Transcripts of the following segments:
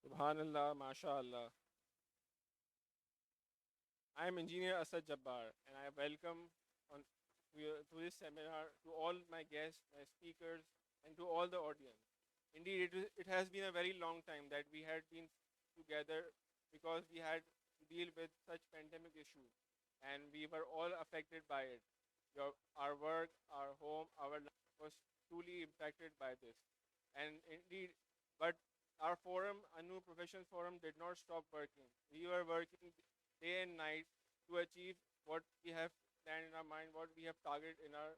Subhanallah, MashaAllah. I am Engineer Asad Jabbar, and I welcome on to this seminar to all my guests, my speakers, and to all the audience. Indeed, it has been a very long time that we had been together because we had to deal with such pandemic issues, and we were all affected by it. Our work, our home, our life was truly impacted by this. And indeed, but our forum, Anu Professional Forum, did not stop working. We were working day and night to achieve what we have planned in our mind, what we have targeted in our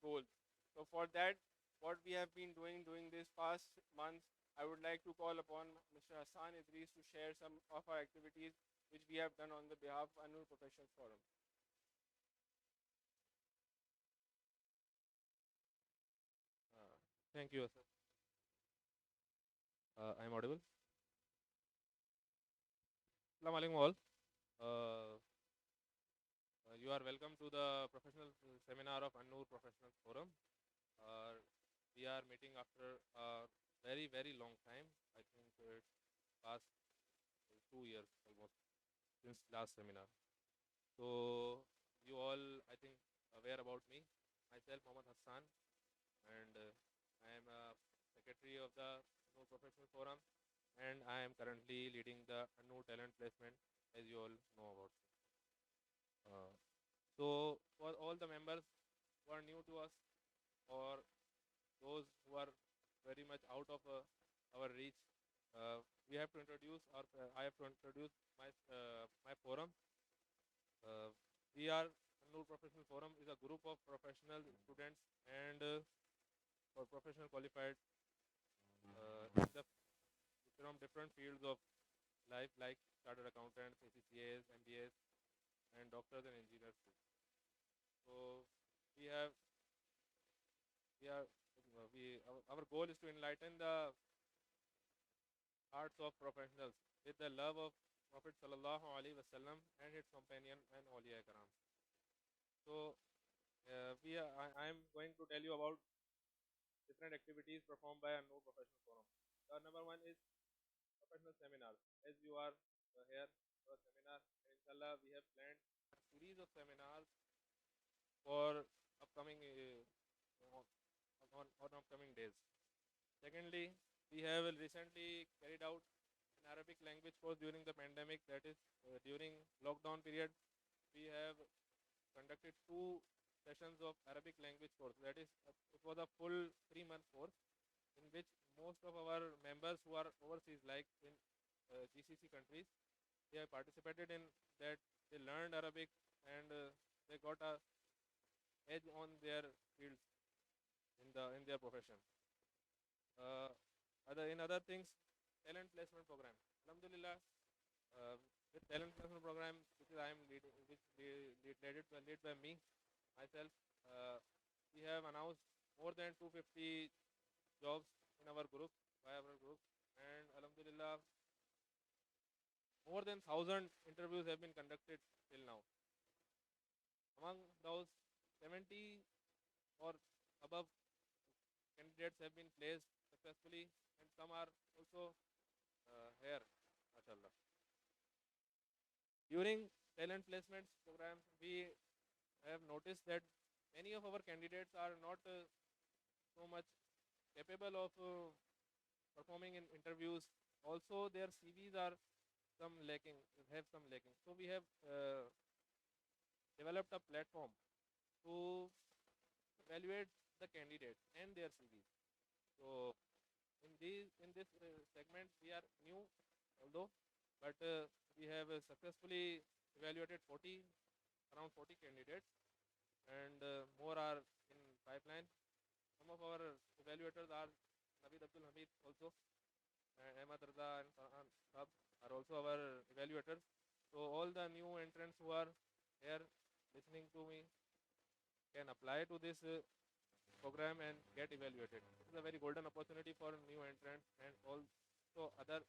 goals. So for that, what we have been doing during this past months, I would like to call upon Mr. Hassan Idris to share some of our activities which we have done on the behalf of Anur Professional Forum. Uh, Thank you, sir. I'm audible. Assalamu alaikum all. Uh, you are welcome to the professional seminar of Annur Professional Forum. Uh, we are meeting after a very, very long time. I think it's past 2 years almost since last seminar. So you all, I think, aware about me. Myself, Mohammad Hassan, and I am a secretary of the Annur Professional Forum, and I am currently leading the Annur Talent Placement, as you all know about. Uh, so for all the members who are new to us, or those who are very much out of our reach, we have to introduce, or I have to introduce my forum. Uh, we are Noor Professional Forum is a group of professional students and or professional qualified in the, from different fields of life, like chartered accountants, ACCAs, MBAs, and doctors and engineers too. So we have we are our goal is to enlighten the hearts of professionals with the love of Prophet Sallallahu Alaihi Wasallam and his companion and Awliya Karam. So I am going to tell you about different activities performed by a no professional forum. The number one is professional seminars. As you are here for a seminar, and inshallah we have planned a series of seminars for upcoming on upcoming days. Secondly, we have recently carried out an Arabic language course during the pandemic. That is during lockdown period, we have conducted two sessions of Arabic language course. That is, it was a full 3 month course in which most of our members who are overseas, like in GCC countries, they have participated in that. They learned Arabic and they got a edge on their fields in their profession. Uh, in other things, talent placement program. Alhamdulillah, uh, with talent placement program, which I am leading, which led by me myself, we have announced more than 250 jobs in our group, by our group, and Alhamdulillah, more than 1,000 interviews have been conducted till now. Among those, 70 or above candidates have been placed successfully, and some are also here, mashallah. During talent placements program, we have noticed that many of our candidates are not so much capable of performing in interviews. Also, their CVs are some lacking, have some lacking. So we have developed a platform to evaluate the candidates and their CVs. So in this segment we are new, although, but we have successfully evaluated around 40 candidates, and more are in pipeline. Some of our evaluators are Naveed Abdul Hamid also, and Ahmad Raza and Farhan Sab are also our evaluators. So all the new entrants who are here listening to me can apply to this program and get evaluated. It is a very golden opportunity for new entrants and also other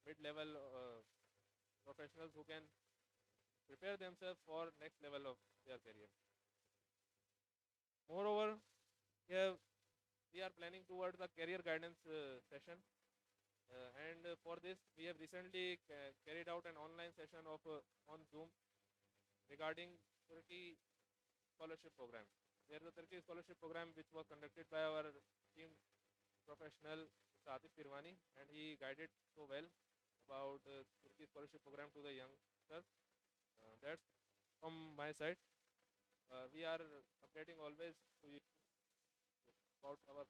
mid-level professionals who can prepare themselves for next level of their career. Moreover, here we are planning towards the career guidance session, and for this we have recently carried out an online session of on Zoom regarding Turkey scholarship program. There is a Turkey scholarship program which was conducted by our team professional Satif Pirwani, and he guided so well about Turkey scholarship program to the youngsters. That's from my side. We are updating always to you about our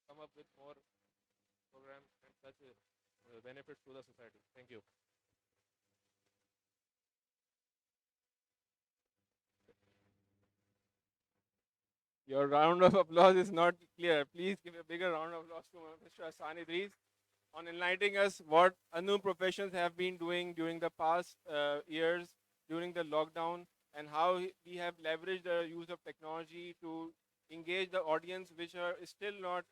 come up with more programs and such benefits to the society. Thank you. Your round of applause is not clear. Please give a bigger round of applause to Mr. Hassan Idris on enlightening us what unknown professions have been doing during the past years during the lockdown, and how we have leveraged the use of technology to engage the audience which are still not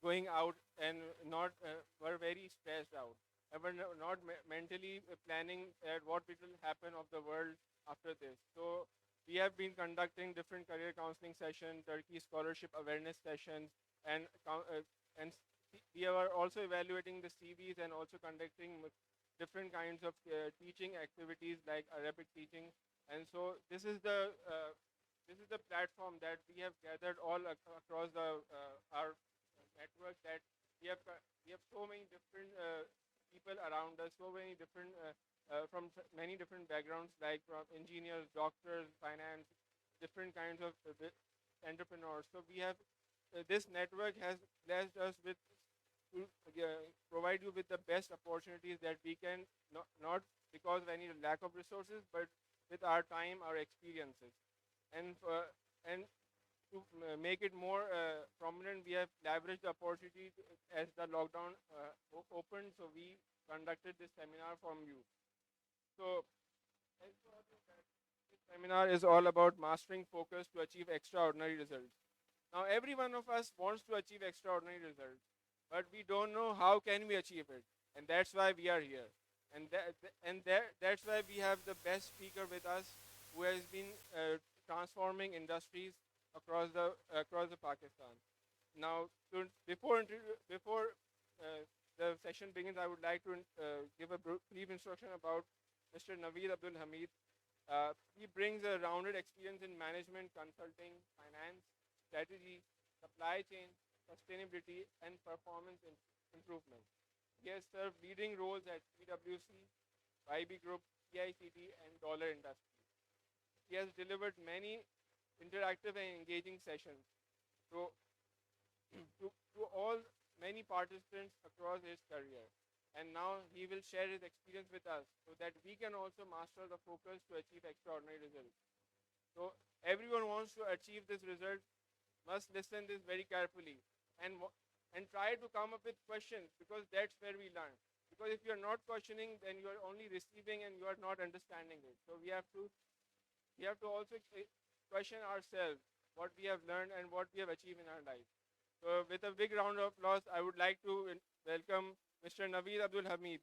going out and not were very stressed out and were not mentally planning at what will happen of the world after this. So we have been conducting different career counseling sessions, Turkey scholarship awareness sessions, and we are also evaluating the CVs and also conducting different kinds of teaching activities like Arabic teaching. And so this is the platform that we have gathered all across our network, that we have so many different people around us, so many different from many different backgrounds, like from engineers, doctors, finance, different kinds of entrepreneurs. So we have this network has blessed us with to provide you with the best opportunities that we can, not because of any lack of resources, but with our time, our experiences, and to make it more prominent, we have leveraged the opportunity as the lockdown opened. So we conducted this seminar from you. So as you all know that this seminar is all about mastering focus to achieve extraordinary results. Now, every one of us wants to achieve extraordinary results, but we don't know how can we achieve it, and that's why we are here. That's why we have the best speaker with us, who has been transforming industries across the Pakistan. Now, before the session begins, I would like to give a brief introduction about Mr. Naveed Abdul Hamid. He brings a rounded experience in management, consulting, finance, strategy, supply chain, sustainability, and performance improvement. He has served leading roles at PwC, YB Group, CICT, and Dollar Industries. He has delivered many interactive and engaging sessions to, to all many participants across his career. And now he will share his experience with us so that we can also master the focus to achieve extraordinary results. So everyone wants to achieve this result must listen this very carefully, and try to come up with questions, because that's where we learn. Because if you're not questioning, then you are only receiving and you are not understanding it. So we have to also question ourselves what we have learned and what we have achieved in our life. So with a big round of applause, I would like to welcome Mr. Naveed Abdul Hamid.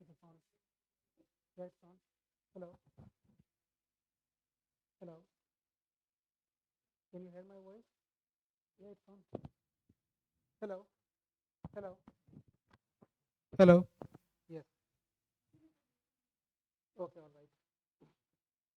Is it on? Yeah, it's on. Hello. Hello. Can you hear my voice? Yeah, it's on. Hello. Hello. Hello. Yes. Okay, all right.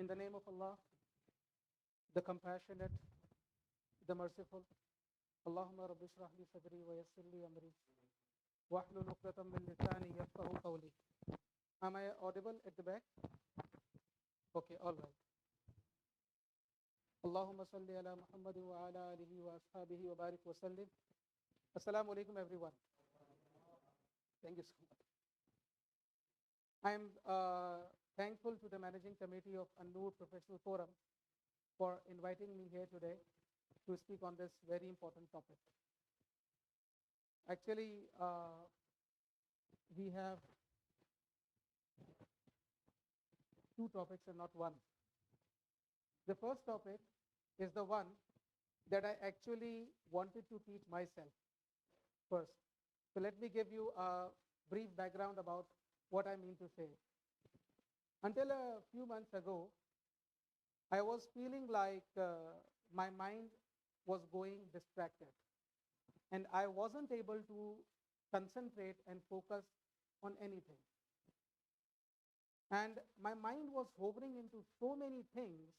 In the name of Allah, the compassionate, the merciful. Allahumma rabbi shrah li sadri wa yassir li amri wahlul 'uqdatam min lisani yafqahu qawli. Am I audible at the back? Okay, all right. Allahumma salli ala Muhammadin wa ala alihi wa ashabihi wa barik wa sallim. Assalamu alaikum, everyone. Thank you so much. I am thankful to the managing committee of An-Noor Professional Forum for inviting me here today to speak on this very important topic. Actually, we have two topics and not one. The first topic is the one that I actually wanted to teach myself first. So let me give you a brief background about what I mean to say. Until a few months ago, I was feeling like my mind was going distracted, and I wasn't able to concentrate and focus on anything. And my mind was hovering into so many things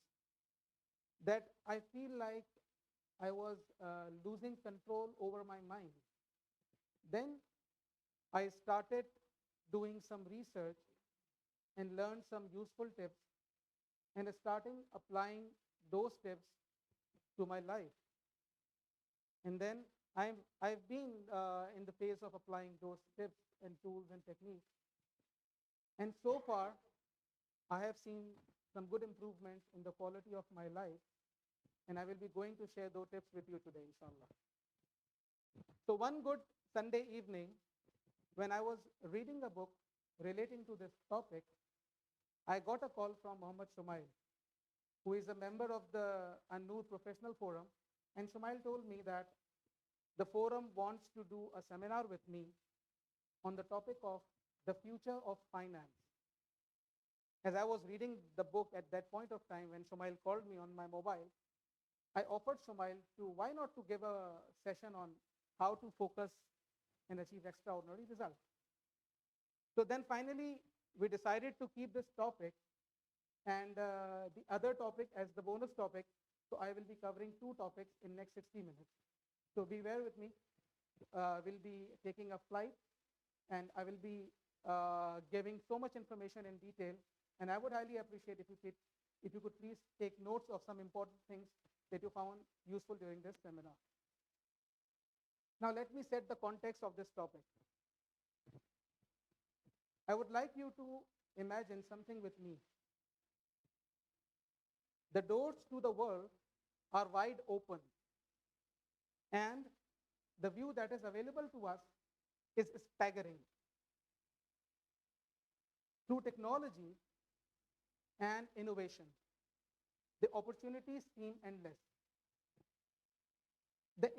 that I feel like I was losing control over my mind. Then I started doing some research and learned some useful tips and starting applying those tips to my life. And then I've been in the phase of applying those tips and tools and techniques. And so far, I have seen some good improvements in the quality of my life. And I will be going to share those tips with you today, inshallah. So one good Sunday evening, when I was reading a book relating to this topic, I got a call from Muhammad Shumail, who is a member of the An-Noor Professional Forum. And Shumail told me that the forum wants to do a seminar with me on the topic of the future of finance. As I was reading the book at that point of time, when Shumail called me on my mobile, I offered Shumail to why not to give a session on how to focus and achieve extraordinary results. So then finally, we decided to keep this topic and the other topic as the bonus topic. So I will be covering two topics in next 60 minutes. So be bear with me. We'll be taking a flight, and I will be giving so much information in detail. And I would highly appreciate if you could please take notes of some important things that you found useful during this seminar. Now let me set the context of this topic. I would like you to imagine something with me. The doors to the world are wide open, and the view that is available to us is staggering. Through technology and innovation, the opportunities seem endless. The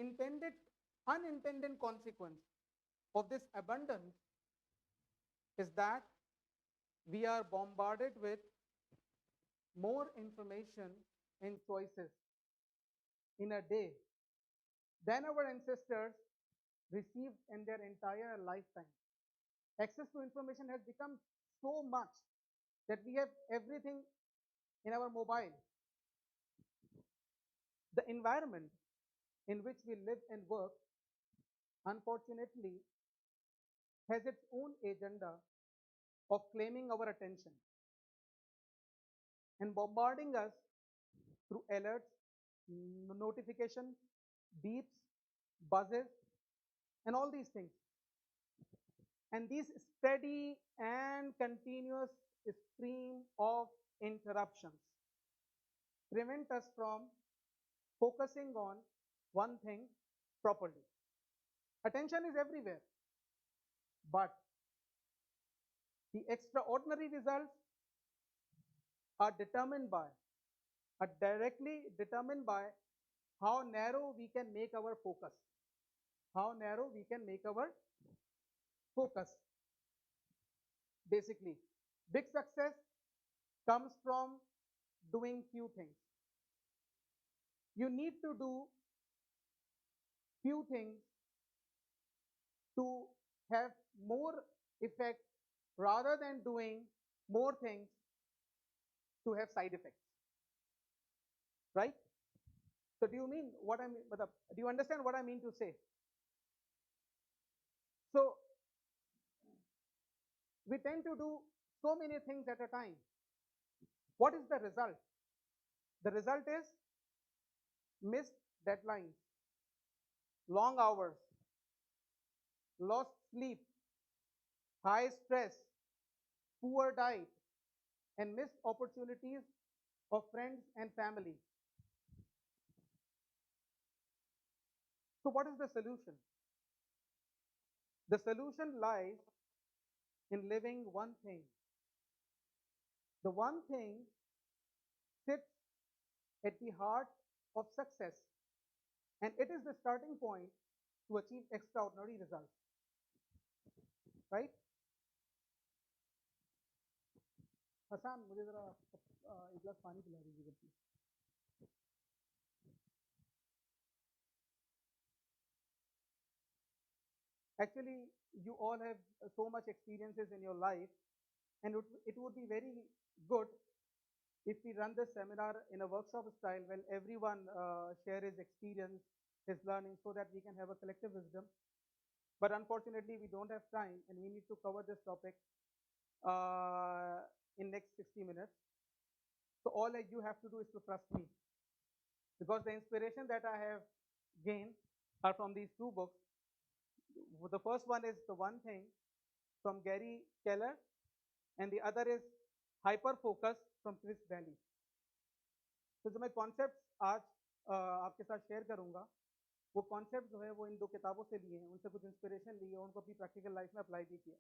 unintended consequence of this abundance is that we are bombarded with more information and choices in a day than our ancestors received in their entire lifetime. Access to information has become so much that we have everything in our mobile. The environment in which we live and work, unfortunately, has its own agenda of claiming our attention and bombarding us through alerts, notification, beeps, buzzes, and all these things. And this steady and continuous stream of interruptions prevent us from focusing on one thing properly. Attention is everywhere, but the extraordinary results are directly determined by how narrow we can make our focus. How narrow we can make our focus. Basically, big success comes from doing few things. You need to do few things to have more effect rather than doing more things to have side effects, right? So do you mean what I mean? Do you understand what I mean to say? So we tend to do so many things at a time. What is the result? The result is missed deadlines, long hours, lost sleep, high stress, poor diet, and missed opportunities of friends and family. So what is the solution? The solution lies in living one thing. The one thing sits at the heart of success, and it is the starting point to achieve extraordinary results, right? Hasan मुझे जरा एक गिलास पानी पिला दीजिएगा please. Actually, you all have so much experiences in your life, and it would be very good if we run this seminar in a workshop style where everyone share his experience, his learning, so that we can have a collective wisdom. But unfortunately, we don't have time, and we need to cover this topic in next 60 minutes. So all that you have to do is to trust me, because the inspiration that I have gained are from these two books. The first one is The One Thing from Gary Keller, and the other is Hyper Focus from Chris Daly. तो जो मैं concept आज आपके साथ share करूंगा, वो concept जो है वो इन दो किताबों से लिए हैं, उनसे कुछ इंस्पिरेशन ली है, उनको अपनी प्रैक्टिकल लाइफ में अप्लाई भी किया.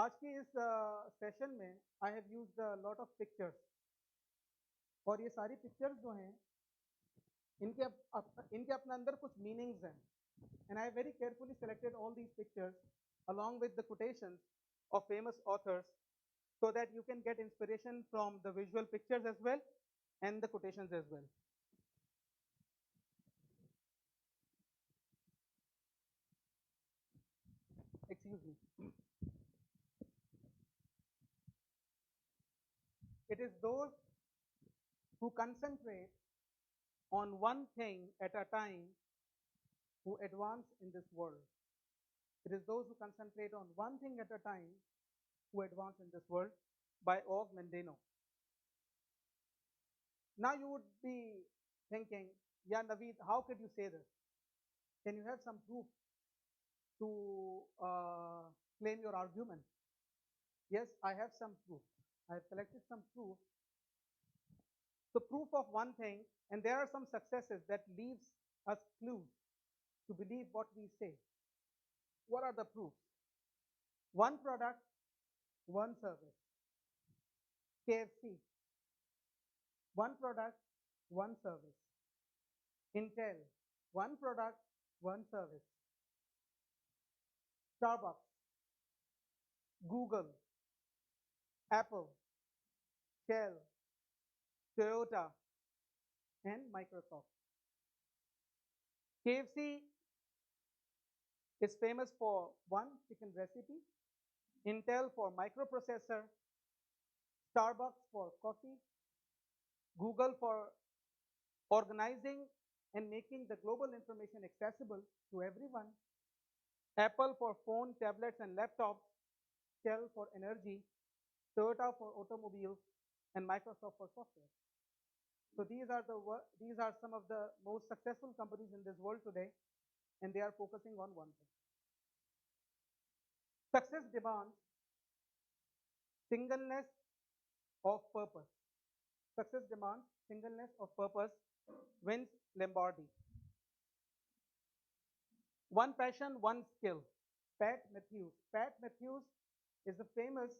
आज की इस सेशन में I have used a lot of pictures, और ये सारी पिक्चर्स जो हैं इनके अपने अंदर कुछ मीनिंग्स हैं, and I very carefully selected all these pictures along with the quotations of famous authors so that you can get inspiration from the visual pictures as well and the quotations as well. Excuse me. It is those who concentrate on one thing at a time who advance in this world. It is those who concentrate on one thing at a time who advance in this world, by Og Mandino. Now you would be thinking, yeah, Naveed, how could you say this? Can you have some proof to claim your argument? Yes, I have some proof. I have collected some proof. The proof of one thing, and there are some successes that leaves us clues to believe what we say. What are the proofs? One product, one service. KFC. One product, one service. Intel. One product, one service. Starbucks. Google. Apple. Shell. Toyota. And Microsoft. KFC is famous for one chicken recipe, Intel for microprocessor, Starbucks for coffee, Google for organizing and making the global information accessible to everyone, Apple for phone, tablets, and laptops, Shell for energy, Toyota for automobiles, and Microsoft for software. So these are some of the most successful companies in this world today, and they are focusing on one thing. Success demands singleness of purpose. Success demands singleness of purpose. Vince Lombardi. One passion, one skill. Pat Matthews. Pat Matthews is a famous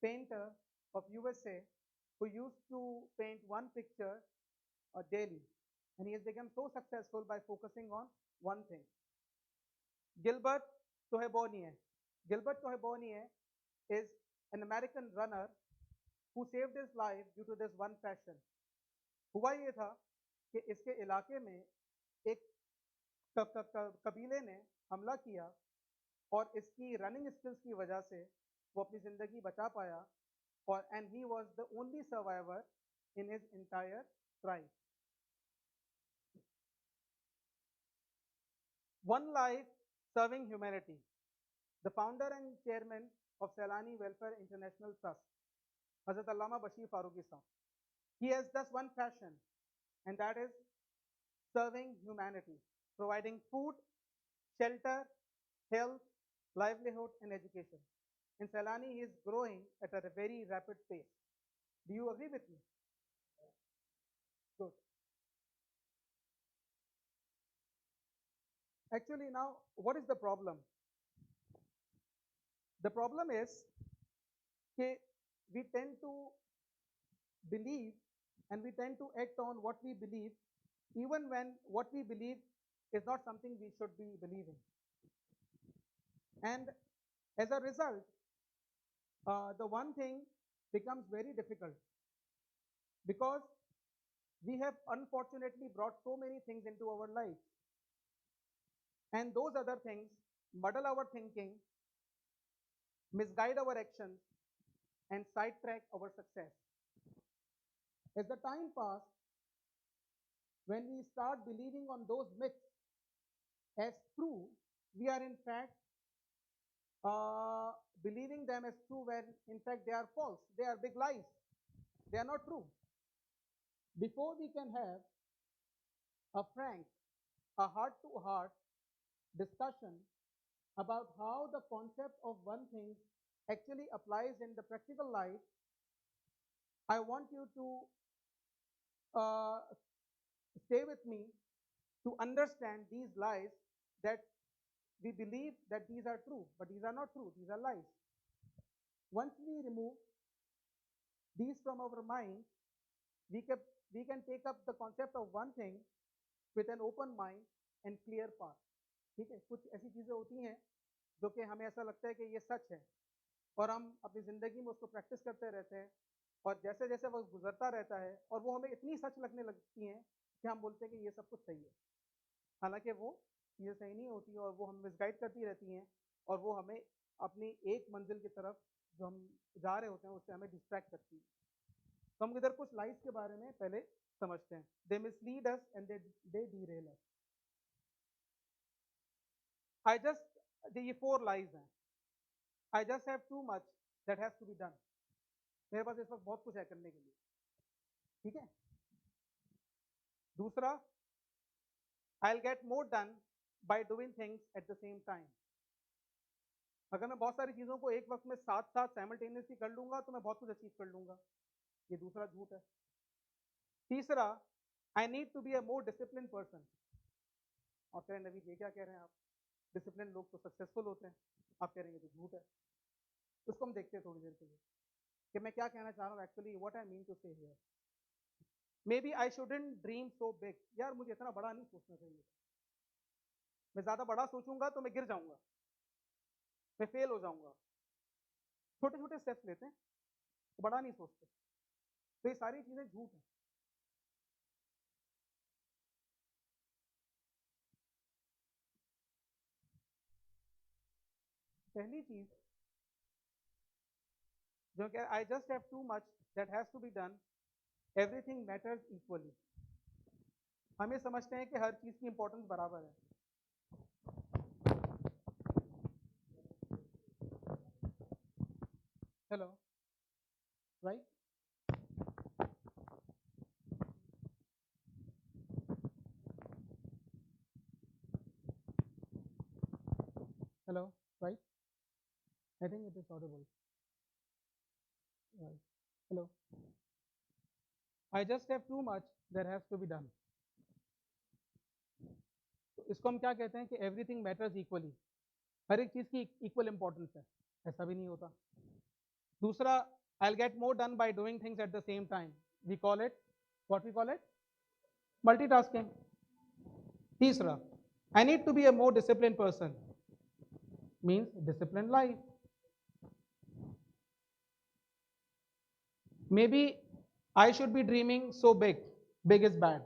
painter of USA who used to paint one picture daily, and he has become so successful by focusing on one thing. Gilbert Tohebonier. Gilbert Tohebonier is an American runner who saved his life due to this one passion. हुआ ये था कि इसके इलाके में एक कबीले ने हमला किया, और इसकी रनिंग स्किल्स की वजह से वो अपनी ज़िंदगी बचा पाया, और and he was the only survivor in his entire tribe. One life serving humanity. The founder and chairman of Sailani Welfare International Trust, Hazrat Allama Bashir Farooqi Sahab. He has just one passion, and that is serving humanity, providing food, shelter, health, livelihood, and education. In Sailani, he is growing at a very rapid pace. Do you agree with me? Good. Actually, now, what is the problem? The problem is that we tend to believe and we tend to act on what we believe, even when what we believe is not something we should be believing. And as a result, the one thing becomes very difficult because we have unfortunately brought so many things into our life. And those other things muddle our thinking, misguide our actions, and sidetrack our success. As the time passed, when we start believing on those myths as true, we are in fact believing them as true when in fact they are false. They are big lies. They are not true. Before we can have a frank, a heart-to-heart discussion about how the concept of one thing actually applies in the practical life, I want you to stay with me to understand these lies that we believe that these are true, but these are not true, these are lies. Once we remove these from our mind, we can take up the concept of one thing with an open mind and clear path. ठीक है, कुछ ऐसी चीज़ें होती हैं जो कि हमें ऐसा लगता है कि ये सच है और हम अपनी ज़िंदगी में उसको प्रैक्टिस करते रहते हैं, और जैसे जैसे वक्त गुजरता रहता है और वो हमें इतनी सच लगने लगती हैं कि हम बोलते हैं कि ये सब कुछ सही है, हालांकि वो चीज़ें सही नहीं होती और वो हमें मिसगाइड करती रहती हैं और वो हमें अपनी एक मंजिल की तरफ जो हम जा रहे होते हैं उससे हमें डिस्ट्रैक्ट करती है। तो हम इधर कुछ लाइज के बारे में पहले समझते हैं। They mislead us and they derail us. I just ये 4 लाइज हैं। I just have too much that has to be done. मेरे पास इस वक्त बहुत कुछ है करने के लिए, ठीक है। दूसरा, I will get more done by doing things at the same time. अगर मैं बहुत सारी चीज़ों को एक वक्त में साथ साथ साइमल्टेनियसली कर लूंगा तो मैं बहुत कुछ अचीव कर लूंगा, ये दूसरा झूठ है। तीसरा, I need to be a more discipline person. आप कह रहे हैं नवीद ये क्या कह रहे हैं आप, डिसिप्लिन लोग तो सक्सेसफुल होते हैं, आप कह रहे हैं ये तो झूठ है। उसको हम देखते हैं थोड़ी देर के लिए कि मैं क्या कहना चाह रहा हूँ actually, what I mean to say here. Maybe I shouldn't dream so big. यार मुझे इतना बड़ा नहीं सोचना चाहिए, मैं ज़्यादा बड़ा सोचूंगा तो मैं गिर जाऊंगा, मैं फेल हो जाऊंगा। छोटे छोटे स्टेप्स लेते हैं, बड़ा नहीं सोचते। तो ये सारी चीज़ें झूठ हैं। पहली चीज़ जो कि I just have too much that has to be done, everything matters equally. हम ये समझते हैं कि हर चीज़ की इंपॉर्टेंस बराबर है। Hello, right? Hello, right? I think it is audible. Right. Hello. I just have too much that has to be done. तो इसको हम क्या कहते हैं कि एवरीथिंग मैटर्स इक्वली, हर एक चीज़ की इक्वल इंपॉर्टेंस है। ऐसा भी नहीं होता। दूसरा, I will get more done by doing things at the same time. We call it, what we call it, multitasking. तीसरा, I need to be a more discipline person, means discipline life. Maybe I should be dreaming so big. Big is bad.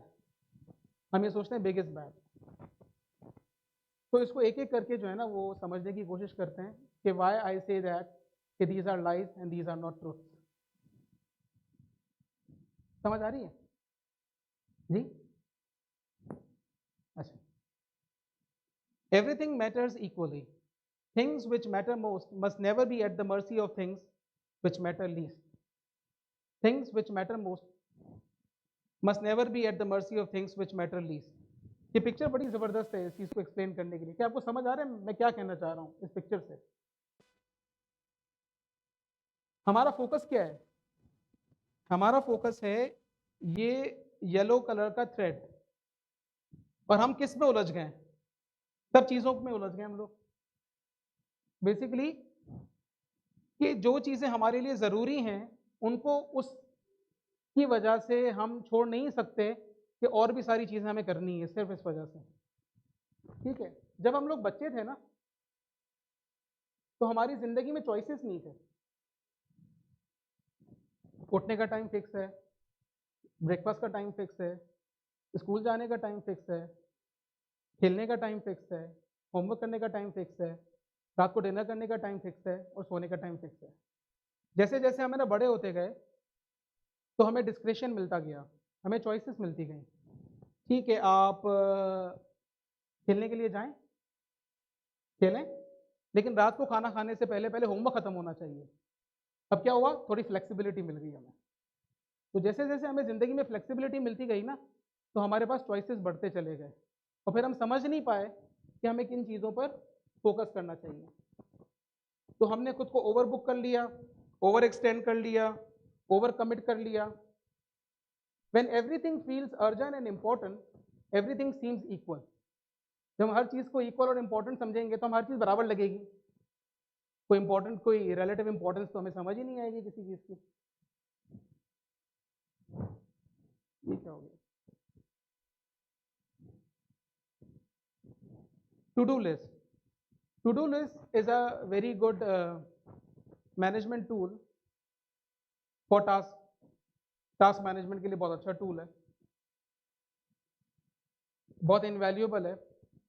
हम ये सोचते हैं big is bad। तो इसको एक एक करके जो है ना वो समझने की कोशिश करते हैं कि why I say that कि these are lies and these are not truths. समझ आ रही है जी? अच्छा, everything matters equally. Things which matter most must never be at the mercy of things which matter least. Things which matter most must never be at the mercy of things which matter least. ये picture बड़ी जबरदस्त है इस चीज को explain करने के लिए। क्या आपको समझ आ रहा है मैं क्या कहना चाह रहा हूँ इस पिक्चर से? हमारा फोकस क्या है? हमारा फोकस है ये येलो कलर का थ्रेड, और हम किस में उलझ गए? सब चीजों में उलझ गए हम लोग। बेसिकली कि जो चीजें हमारे लिए जरूरी हैं उनको उसकी वजह से हम छोड़ नहीं सकते कि और भी सारी चीजें हमें करनी है सिर्फ इस वजह से। ठीक है, जब हम लोग बच्चे थे ना तो हमारी जिंदगी में चॉइसेस नहीं थे। उठने का टाइम फिक्स है, ब्रेकफास्ट का टाइम फिक्स है, स्कूल जाने का टाइम फिक्स है, खेलने का टाइम फिक्स है, होमवर्क करने का टाइम फिक्स है, रात को डिनर करने का टाइम फिक्स है और सोने का टाइम फिक्स है। जैसे जैसे हम ना बड़े होते गए तो हमें डिस्क्रिप्शन मिलता गया, हमें चॉइसेस मिलती गई। ठीक है, आप खेलने के लिए जाएं, खेलें, लेकिन रात को खाना खाने से पहले पहले होमवर्क खत्म होना चाहिए। अब क्या हुआ, थोड़ी फ्लेक्सिबिलिटी मिल गई हमें। तो जैसे जैसे हमें ज़िंदगी में फ्लेक्सिबिलिटी मिलती गई ना तो हमारे पास चॉइसेस बढ़ते चले गए, और फिर हम समझ नहीं पाए कि हमें किन चीज़ों पर फोकस करना चाहिए। तो हमने खुद को ओवर बुक कर लिया, ओवर एक्सटेंड कर लिया, ओवर कमिट कर लिया। When everything feels urgent and important, everything seems equal. जब हम हर चीज़ को इक्वल और इम्पोर्टेंट समझेंगे तो हम हर चीज़ बराबर लगेगी। कोई इंपॉर्टेंट, कोई रिलेटिव इंपॉर्टेंस तो हमें समझ ही नहीं आएगी किसी चीज़ की। ये क्या हो गया? To-do list. To-do list is a very good management tool for task management के लिए बहुत अच्छा टूल है, बहुत इनवैल्यूएबल है,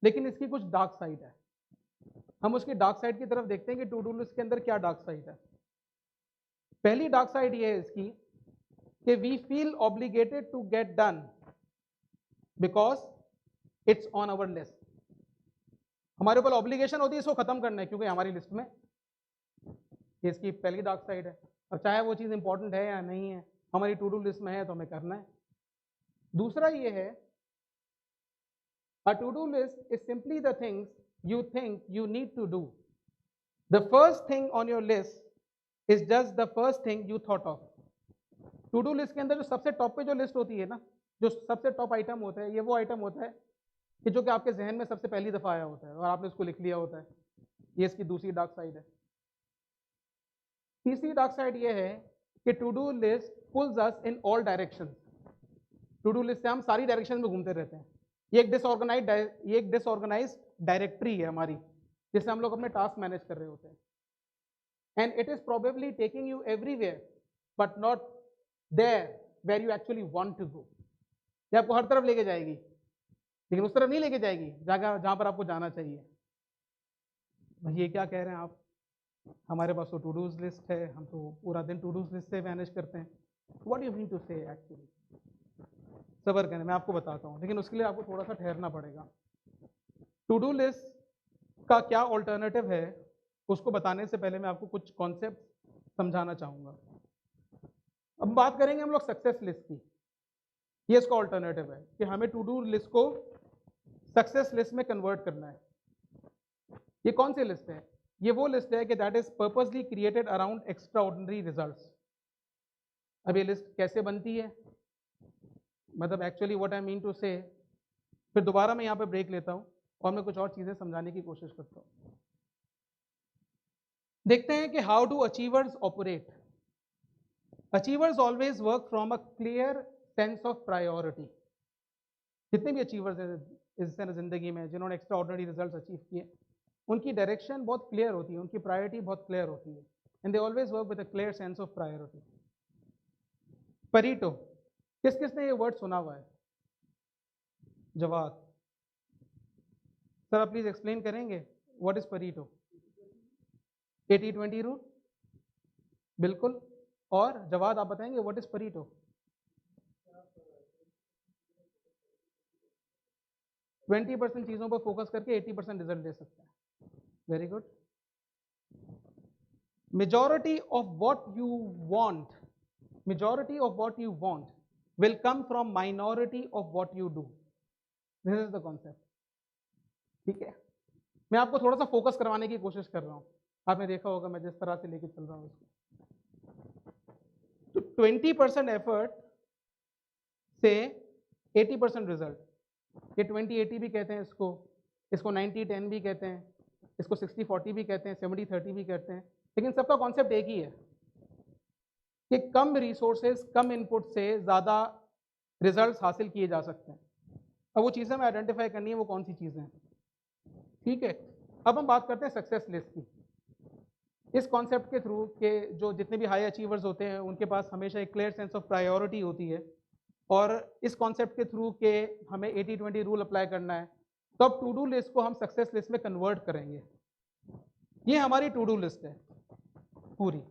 लेकिन इसकी कुछ डार्क साइड है। हम उसकी डार्क साइड की तरफ देखते हैं कि टू डू लिस्ट के अंदर क्या डार्क साइड है। पहली डार्क साइड ये है इसकी कि we feel obligated to get done because it's on our list. हमारे ऊपर ऑब्लिगेशन होती है इसको खत्म करना है क्योंकि हमारी लिस्ट में। ये इसकी पहली डार्क साइड है। अब चाहे वो चीज़ इंपॉर्टेंट है या नहीं है, हमारी टू डू लिस्ट में है तो हमें करना है। दूसरा ये है, a to-do list is simply the things you think you need to do. The first thing on your list is just the first thing you thought of. To do list के अंदर जो सबसे टॉप पे जो list होती है ना, जो सबसे टॉप आइटम होता है, ये वो आइटम होता है कि जो कि आपके जहन में सबसे पहली दफा आया होता है और आपने उसको लिख लिया होता है। ये इसकी दूसरी डार्क साइड है। तीसरी डार्क साइड ये है कि to do list pulls us in all directions. To do list से हम सारी डायरेक्शन में घूमते रहते हैं। ये एक डिसऑर्गेनाइज डायरेक्टरी है हमारी, जिससे हम लोग अपने टास्क मैनेज कर रहे होते हैं। And it is probably taking you everywhere but not there where you actually want to go. ये आपको हर तरफ लेके जाएगी लेकिन उस तरफ नहीं लेके जाएगी जहां पर आपको जाना चाहिए। ये क्या कह रहे हैं आप? हमारे पास तो टू डूज लिस्ट है, हम तो पूरा दिन टू डूज लिस्ट से मैनेज करते हैं। व्हाट यू मीन टू से एक्चुअली? सबर करें, मैं आपको बताता हूँ, लेकिन उसके लिए आपको थोड़ा सा ठहरना पड़ेगा। टू डू लिस्ट का क्या ऑल्टरनेटिव है उसको बताने से पहले मैं आपको कुछ कॉन्सेप्ट समझाना चाहूँगा। अब बात करेंगे हम लोग सक्सेस लिस्ट की। ये इसका ऑल्टरनेटिव है कि हमें टू डू लिस्ट को सक्सेस लिस्ट में कन्वर्ट करना है। ये कौन सी लिस्ट है? ये वो लिस्ट है कि that is purposely created around extraordinary results. अब ये लिस्ट कैसे बनती है, मतलब actually what I mean to say, फिर दोबारा मैं यहाँ पे ब्रेक लेता हूँ और मैं कुछ और चीज़ें समझाने की कोशिश करता हूँ। देखते हैं कि how do achievers operate. Achievers always work from a clear sense of priority. जितने भी अचीवर्स हैं इस जिंदगी में जिन्होंने एक्स्ट्रा ऑर्डिनरी रिजल्ट अचीव किए, उनकी डायरेक्शन बहुत क्लियर होती है, उनकी प्रायोरिटी बहुत क्लियर होती है, and they always work with a clear sense of priority. परीटो, किस किसने ये वर्ड सुना हुआ है? जवाब सर, आप प्लीज एक्सप्लेन करेंगे व्हाट इज परीटो? 80-20 रूल। बिल्कुल। और जवाद आप बताएंगे व्हाट इज परीटो? 20% चीज़ों पर फोकस करके 80% रिजल्ट दे सकते हैं। Very good. Majority of what you want, majority of what you want will come from minority of what you do. This is the concept. ठीक है, मैं आपको थोड़ा सा फोकस करवाने की कोशिश कर रहा हूँ। आपने देखा होगा मैं जिस तरह से लेके चल रहा हूँ उसको। तो 20% एफर्ट से 80% रिजल्ट, ये 20-80 भी कहते हैं इसको, इसको 90-10 भी कहते हैं, इसको 60-40 भी कहते हैं, 70-30 भी कहते हैं, लेकिन सबका कॉन्सेप्ट एक ही है कि कम रिसोर्सेज कम इनपुट से ज़्यादा रिजल्ट्स हासिल किए जा सकते हैं। अब वो चीज़ें मैं आइडेंटिफाई करनी है वो कौन सी चीज़ें हैं। ठीक है, अब हम बात करते हैं सक्सेस लिस्ट की। इस कॉन्सेप्ट के थ्रू के जो जितने भी हाई अचीवर्स होते हैं उनके पास हमेशा एक क्लियर सेंस ऑफ प्रायोरिटी होती है, और इस कॉन्सेप्ट के थ्रू के हमें 80-20 रूल अप्लाई करना है। तो अब टू डू लिस्ट को हम सक्सेस लिस्ट में कन्वर्ट करेंगे। ये हमारी टू डू लिस्ट है पूरी।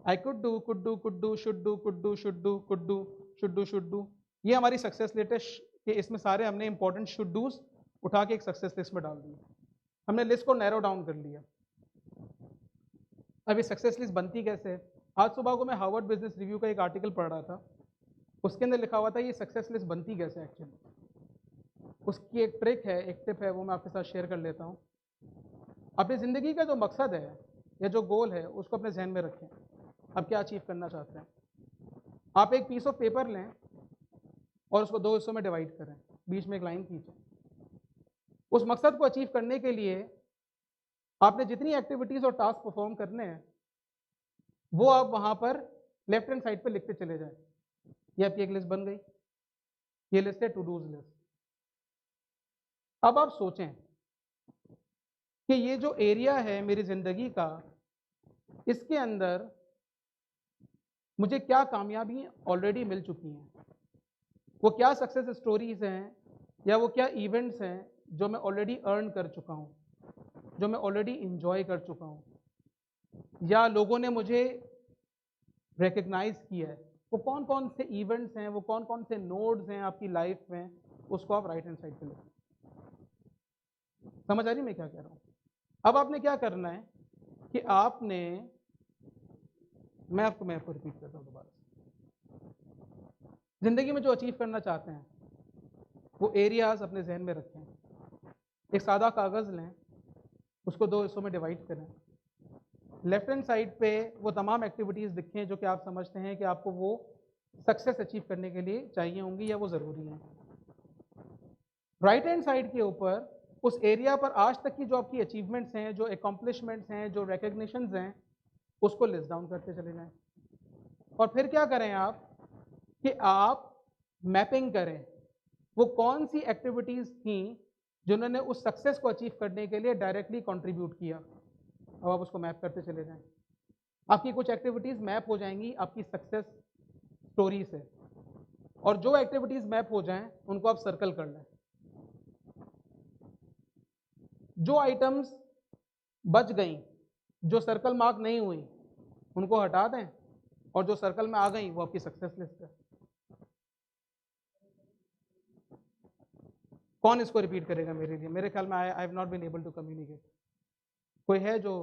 I could do, should do, could do, should do, could do, should do, should do. ये हमारी सक्सेस लिस्ट है कि इसमें सारे हमने इंपॉर्टेंट शुड डूज उठा के एक सक्सेस लिस्ट में डाल दिए। हमने लिस्ट को नैरो डाउन कर लिया। अब ये सक्सेस लिस्ट बनती कैसे है? आज सुबह को मैं हार्वर्ड बिजनेस रिव्यू का एक आर्टिकल पढ़ रहा था, उसके अंदर लिखा हुआ था ये सक्सेस लिस्ट बनती कैसे एक्चुअली। उसकी एक ट्रिक है, एक टिप है, वो मैं आपके साथ शेयर कर लेता हूँ। अपनी ज़िंदगी का जो मकसद है या जो गोल है उसको अपने जहन में रखें। आप क्या अचीव करना चाहते हैं? आप एक पीस ऑफ पेपर लें और उसको 2 हिस्सों में डिवाइड करें, बीच में एक लाइन खींचें। उस मकसद को अचीव करने के लिए आपने जितनी एक्टिविटीज़ और टास्क परफॉर्म करने हैं वो आप वहाँ पर लेफ्ट हैंड साइड पे लिखते चले जाएं। ये आपकी एक लिस्ट बन गई। ये लिस्ट है टू डूज लिस्ट। अब आप सोचें कि ये जो एरिया है मेरी ज़िंदगी का, इसके अंदर मुझे क्या कामयाबी ऑलरेडी मिल चुकी हैं, वो क्या सक्सेस स्टोरीज हैं या वो क्या इवेंट्स हैं जो मैं ऑलरेडी अर्न कर चुका हूँ, जो मैं ऑलरेडी इंजॉय कर चुका हूँ, या लोगों ने मुझे रिकग्नाइज किया है। वो कौन कौन से इवेंट्स हैं, वो कौन कौन से नोड्स हैं आपकी लाइफ में, उसको आप राइट हैंड साइड पे लिखें। समझ आ रही मैं क्या कह रहा हूँ? अब आपने क्या करना है कि आपने, मैं आपको रिपीट करता हूँ दोबारा से। जिंदगी में जो अचीव करना चाहते हैं वो एरियाज अपने जहन में रखें। एक सादा कागज़ लें, उसको 2 हिस्सों में डिवाइड करें। लेफ्ट हैंड साइड पे वो तमाम एक्टिविटीज़ लिखें जो कि आप समझते हैं कि आपको वो सक्सेस अचीव करने के लिए चाहिए होंगी या वो ज़रूरी हैं। राइट हैंड साइड के ऊपर उस एरिया पर आज तक की जो आपकी अचीवमेंट्स हैं, जो एकम्प्लिशमेंट्स हैं, जो रिकग्निशंस हैं, उसको लिस्ट डाउन करते चले जाएं। और फिर क्या करें आप कि आप मैपिंग करें वो कौन सी एक्टिविटीज़ थी जिन्होंने उस सक्सेस को अचीव करने के लिए डायरेक्टली कंट्रीब्यूट किया। अब आप उसको मैप करते चले जाएं। आपकी कुछ एक्टिविटीज़ मैप हो जाएंगी आपकी सक्सेस स्टोरी से, और जो एक्टिविटीज़ मैप हो जाएं उनको आप सर्कल कर लें। जो आइटम्स बच गई, जो सर्कल मार्क नहीं हुई, उनको हटा दें, और जो सर्कल में आ गई वो आपकी सक्सेस लिस्ट है। कौन इसको रिपीट करेगा मेरे लिए? मेरे ख्याल में I have not been able to communicate. कोई है जो,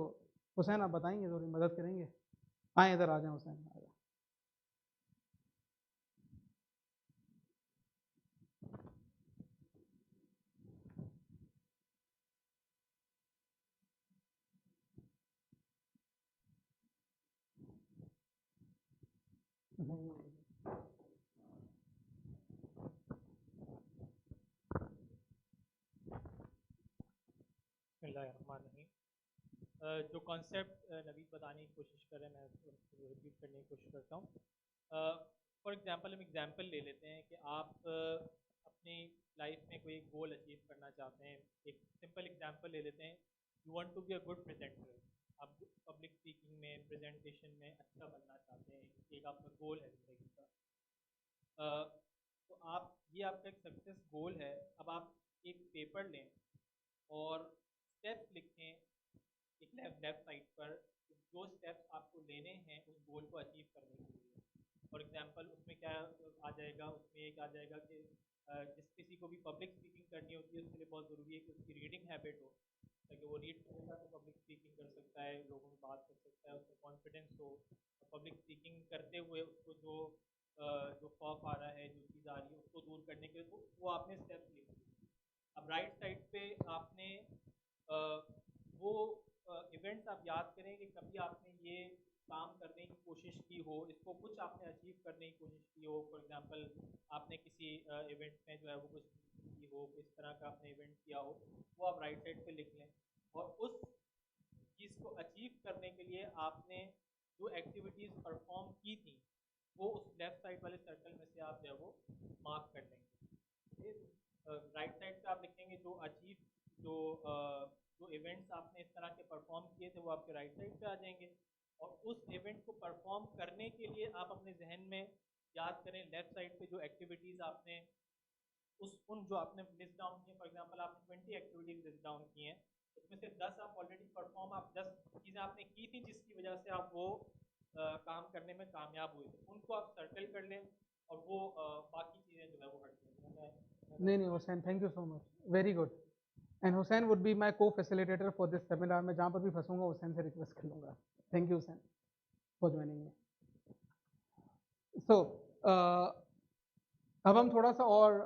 हुसैन आप बताएंगे, थोड़ी मदद करेंगे? आए इधर आ जाए हुसैन, आ जाए। जो कॉन्सेप्ट नवीद बताने की कोशिश कर रहे हैं मैं उसको रिपीट करने की कोशिश करता हूँ। फॉर एग्जांपल हम एग्जांपल ले लेते हैं कि आप अपनी लाइफ में कोई एक गोल अचीव करना चाहते हैं। एक सिंपल एग्जांपल ले लेते हैं, you want to be a good presenter. आप पब्लिक स्पीकिंग में, प्रेजेंटेशन में अच्छा बनना चाहते हैं, एक आपका गोल है जिंदगी का। तो आप, ये आपका एक सक्सेस गोल है। अब आप एक पेपर लें और स्टेप्स लिखें एक लेफ्ट साइड पर जो स्टेप्स आपको लेने हैं उस गोल को अचीव करने के लिए। फॉर एग्जांपल उसमें क्या आ जाएगा, उसमें एक आ जाएगा कि जिस किसी को भी पब्लिक स्पीकिंग करनी होती है उसके लिए बहुत ज़रूरी है कि उसकी रीडिंग हैबिट हो, ताकि वो रीड करेगा तो पब्लिक स्पीकिंग कर सकता है, लोगों में बात कर सकता है, उसमें कॉन्फिडेंस हो। पब्लिक स्पीकिंग करते हुए उसको जो खौफ आ रहा है, जो चीज़ आ रही है, उसको दूर करने के लिए वो आपने स्टेप्स लिए। अब राइट साइड पे आपने वो इवेंट्स आप याद करें कि कभी आपने ये काम करने की कोशिश की हो, इसको कुछ आपने अचीव करने की कोशिश की हो। फॉर एग्जांपल आपने किसी इवेंट में जो है वो कुछ की हो, किस तरह का आपने इवेंट किया हो, वो आप राइट साइड पे लिख लें। और उस चीज़ को अचीव करने के लिए आपने जो एक्टिविटीज़ परफॉर्म की थी वो उस लेफ्ट साइड वाले सर्कल में से आप जो है वो मार्क कर लेंगे। राइट साइड पे आप लिखेंगे जो अचीव जो जो इवेंट्स आपने इस तरह के परफॉर्म किए थे वो आपके राइट साइड पे आ जाएंगे। और उस इवेंट को परफॉर्म करने के लिए आप अपने जहन में याद करें लेफ्ट साइड पे जो एक्टिविटीज़ आपने उन जो आपने लिस्ट डाउन किए। फॉर एग्जांपल आपने 20 एक्टिविटीज लिस्ट डाउन की हैं, उसमें से 10 आप ऑलरेडी परफॉर्म, आप 10 चीज़ें आपने की थी जिसकी वजह से आप वो काम करने में कामयाब हुए थे, उनको आप सर्कल कर लें और वो बाकी चीज़ें जो है वो हट जाएंगी। नहीं नहीं Hussain, thank you so much, very good. And Hussain would be my को फैसिलिटेटर फॉर दिस सेमिनार। मैं जहाँ पर भी फंसूंगा हुसैन से रिक्वेस्ट कर लूँगा। Thank you Hussain for joining me. So अब हम थोड़ा सा और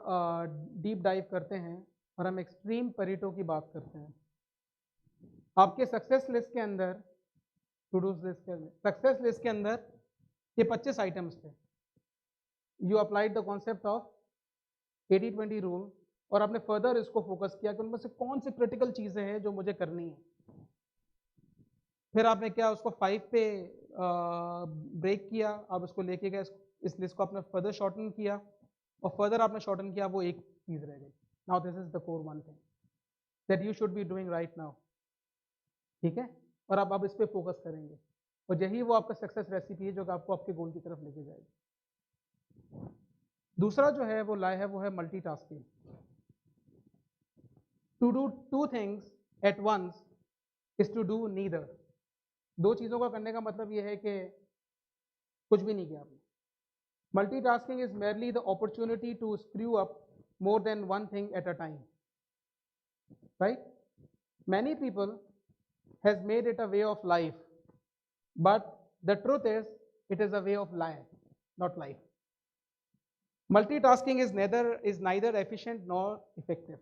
डीप डाइव करते हैं और हम एक्सट्रीम परेटो की बात करते हैं। आपके सक्सेस लिस्ट के अंदर, टू डूज लिस्ट के अंदर, सक्सेस लिस्ट के अंदर ये 25 आइटम्स थे। You applied the concept of 80-20 rule और आपने फर्दर इसको फोकस किया कि उनमें से कौन सी क्रिटिकल चीज़ें हैं जो मुझे करनी है। फिर आपने क्या उसको 5 पे ब्रेक किया, आप उसको लेके गए, इस लिस्ट को आपने फर्दर शॉर्टन किया और फर्दर आपने शॉर्टन किया, वो एक चीज़ रह गई। Now this is the core one thing that you should be doing right now, ठीक है। और आप इस पे फोकस करेंगे और यही वो आपका सक्सेस रेसिपी है जो आपको आपके गोल की तरफ लेके जाएगी। दूसरा जो है वो लाए है वो है multitasking. To do two things at once is to do neither. दो चीज़ों का करने का मतलब ये है कि कुछ भी नहीं किया आपने। Multitasking is merely the opportunity to screw up more than one thing at a time, right. Many people has made it a way of life, but the truth is it is a way of life, not life. Multitasking is neither efficient nor effective.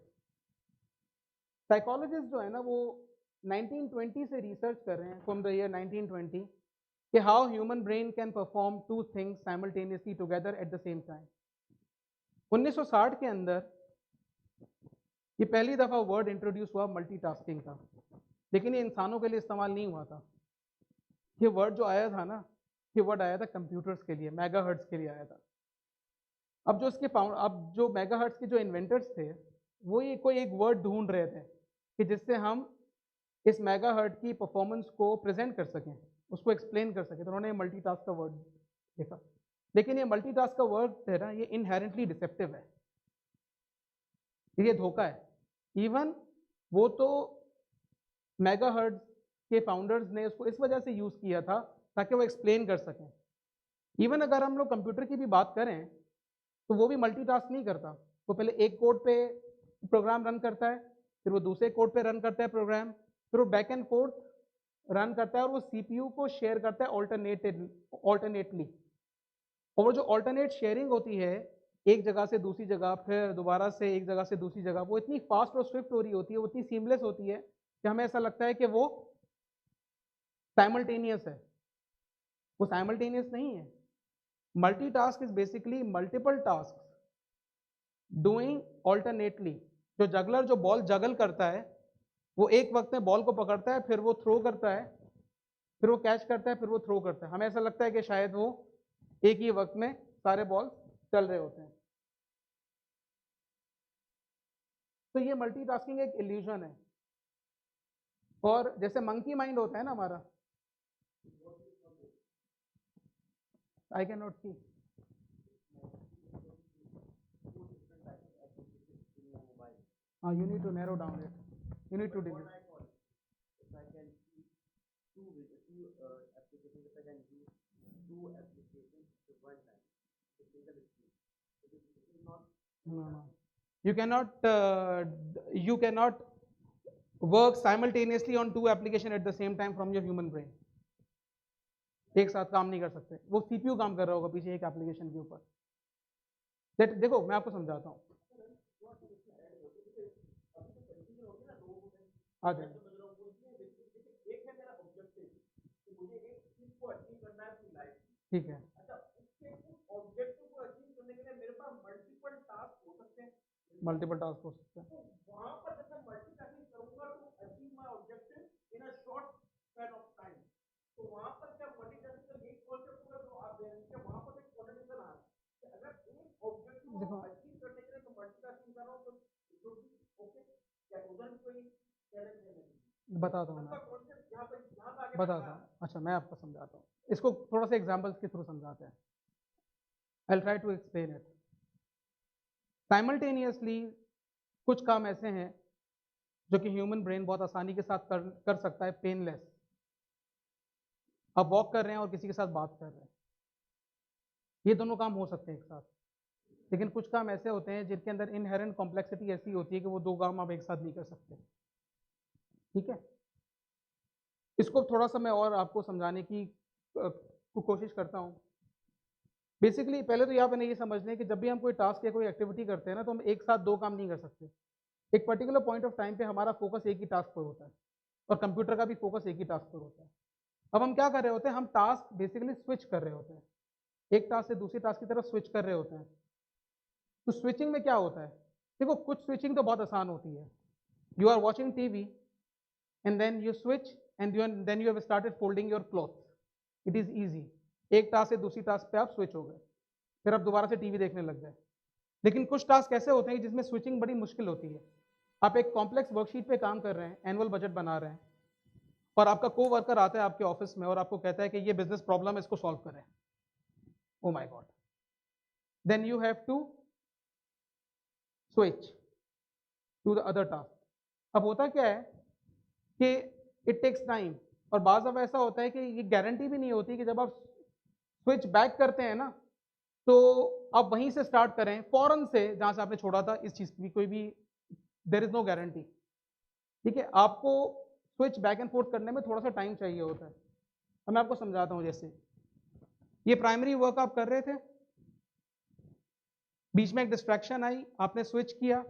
Psychologists जो है ना वो 1920 से research कर रहे हैं, from the year 1920, कि how human brain can perform two things simultaneously together at the same time. 1960 के अंदर ये पहली दफा वर्ड इंट्रोड्यूस हुआ मल्टीटास्किंग का, लेकिन ये इंसानों के लिए इस्तेमाल नहीं हुआ था। ये वर्ड जो आया था ना, ये वर्ड आया था कंप्यूटर्स के लिए, मेगाहर्ट्ज के लिए आया था। अब जो मेगाहर्ट्ज के जो इन्वेंटर्स थे वो ये कोई एक वर्ड ढूंढ रहे थे कि जिससे हम इस मेगाहर्ट्ज की परफॉर्मेंस को प्रेजेंट कर सकें, उसको एक्सप्लेन कर सकें, तो उन्होंने मल्टीटास्क का वर्ड देखा। लेकिन ये मल्टीटास्क का वर्ड है ना, ये इनहेरेंटली डिसेप्टिव है, ये धोखा है। इवन वो तो मेगाहर्ट्ज के फाउंडर्स ने इसको इस वजह से यूज किया था ताकि वो एक्सप्लेन कर सकें। इवन अगर हम लोग कंप्यूटर की भी बात करें तो वो भी मल्टीटास्क नहीं करता। वो पहले एक कोड पे प्रोग्राम रन करता है, फिर वो दूसरे कोड पे रन करता है प्रोग्राम, फिर वो बैक एंड फोर्थ रन करता है और वो सीपीयू को शेयर करता है ऑल्टरनेटली। और वो जो ऑल्टरनेट शेयरिंग होती है एक जगह से दूसरी जगह, फिर दोबारा से एक जगह से दूसरी जगह, वो इतनी फास्ट और स्विफ्ट हो रही होती है, वो इतनी सीमलेस होती है कि हमें ऐसा लगता है कि वो साइमल्टेनियस है। वो साइमल्टेनियस नहीं है। Multitask is basically multiple task doing alternately. जो जगलर जो बॉल जगल करता है वो एक वक्त में बॉल को पकड़ता है, फिर वो थ्रो करता है, फिर वो कैच करता है, फिर वो थ्रो करता है। हमें ऐसा लगता है कि शायद वो एक ही वक्त में सारे बॉल चल रहे होते हैं। तो ये मल्टीटास्किंग एक इल्यूजन है। और जैसे मंकी माइंड होता है ना हमारा, I can not see, you need to narrow down it, you need to delete. If I can see two No. You cannot work simultaneously on two application at the same time from your human brain. एक साथ काम नहीं कर सकते, वो CPU काम कर रहा होगा पीछे एक एप्लीकेशन के ऊपर। देखो मैं आपको समझाता हूँ, आ जाए। ठीक है, मल्टीपल टास्क हो सकते हैं। देखो बताता हूँ अच्छा मैं आपको समझाता हूँ, इसको थोड़ा सा एग्जाम्पल्स के थ्रू समझाते हैं। I'll try to explain it. Simultaneously कुछ काम ऐसे हैं जो कि ह्यूमन ब्रेन बहुत आसानी के साथ कर सकता है, पेनलेस। आप वॉक कर रहे हैं और किसी के साथ बात कर रहे हैं, ये दोनों काम हो सकते हैं एक साथ। लेकिन कुछ काम ऐसे होते हैं जिनके अंदर इनहेरेंट कॉम्प्लेक्सिटी ऐसी होती है कि वो दो काम आप एक साथ नहीं कर सकते। ठीक है, इसको थोड़ा सा मैं और आपको समझाने की कोशिश करता हूँ। बेसिकली पहले तो यहाँ पे ये समझ लें कि जब भी हम कोई टास्क या कोई एक्टिविटी करते हैं ना, तो हम एक साथ दो काम नहीं कर सकते। एक पर्टिकुलर पॉइंट ऑफ टाइम पे हमारा फोकस एक ही टास्क पर होता है और कंप्यूटर का भी फोकस एक ही टास्क पर होता है। अब हम क्या कर रहे होते हैं, हम टास्क बेसिकली स्विच कर रहे होते हैं, एक टास्क से दूसरी टास्क की तरफ स्विच कर रहे होते हैं। तो स्विचिंग में क्या होता है, देखो कुछ स्विचिंग तो बहुत आसान होती है। You are watching TV and then you switch and then you have started folding your cloth, it is easy. एक टास्क से दूसरी टास्क पे आप स्विच हो गए, फिर आप दोबारा से टीवी देखने लग गए। लेकिन कुछ टास्क ऐसे होते हैं जिसमें स्विचिंग बड़ी मुश्किल होती है। आप एक कॉम्प्लेक्स वर्कशीट पे काम कर रहे हैं, एनुअल बजट बना रहे हैं, और आपका कोवर्कर आता है आपके ऑफिस में और आपको कहता है कि ये बिजनेस प्रॉब्लम है, इसको सॉल्व करें। Oh my god, then you have to switch to the other task. अब होता क्या है कि इट टेक्स टाइम, और बाज़ दफ़ा ऐसा होता है कि ये गारंटी भी नहीं होती कि जब आप स्विच बैक करते हैं ना, तो आप वहीं से स्टार्ट करें फौरन से जहां से आपने छोड़ा था। इस चीज़ की कोई भी देयर इज नो गारंटी। ठीक है, आपको स्विच बैक एंड फोर्थ करने में थोड़ा सा टाइम चाहिए होता है। अब मैं आपको समझाता हूँ। जैसे ये प्राइमरी वर्क आप कर रहे थे, बीच में एक डिस्ट्रैक्शन आई, आपने स्विच किया,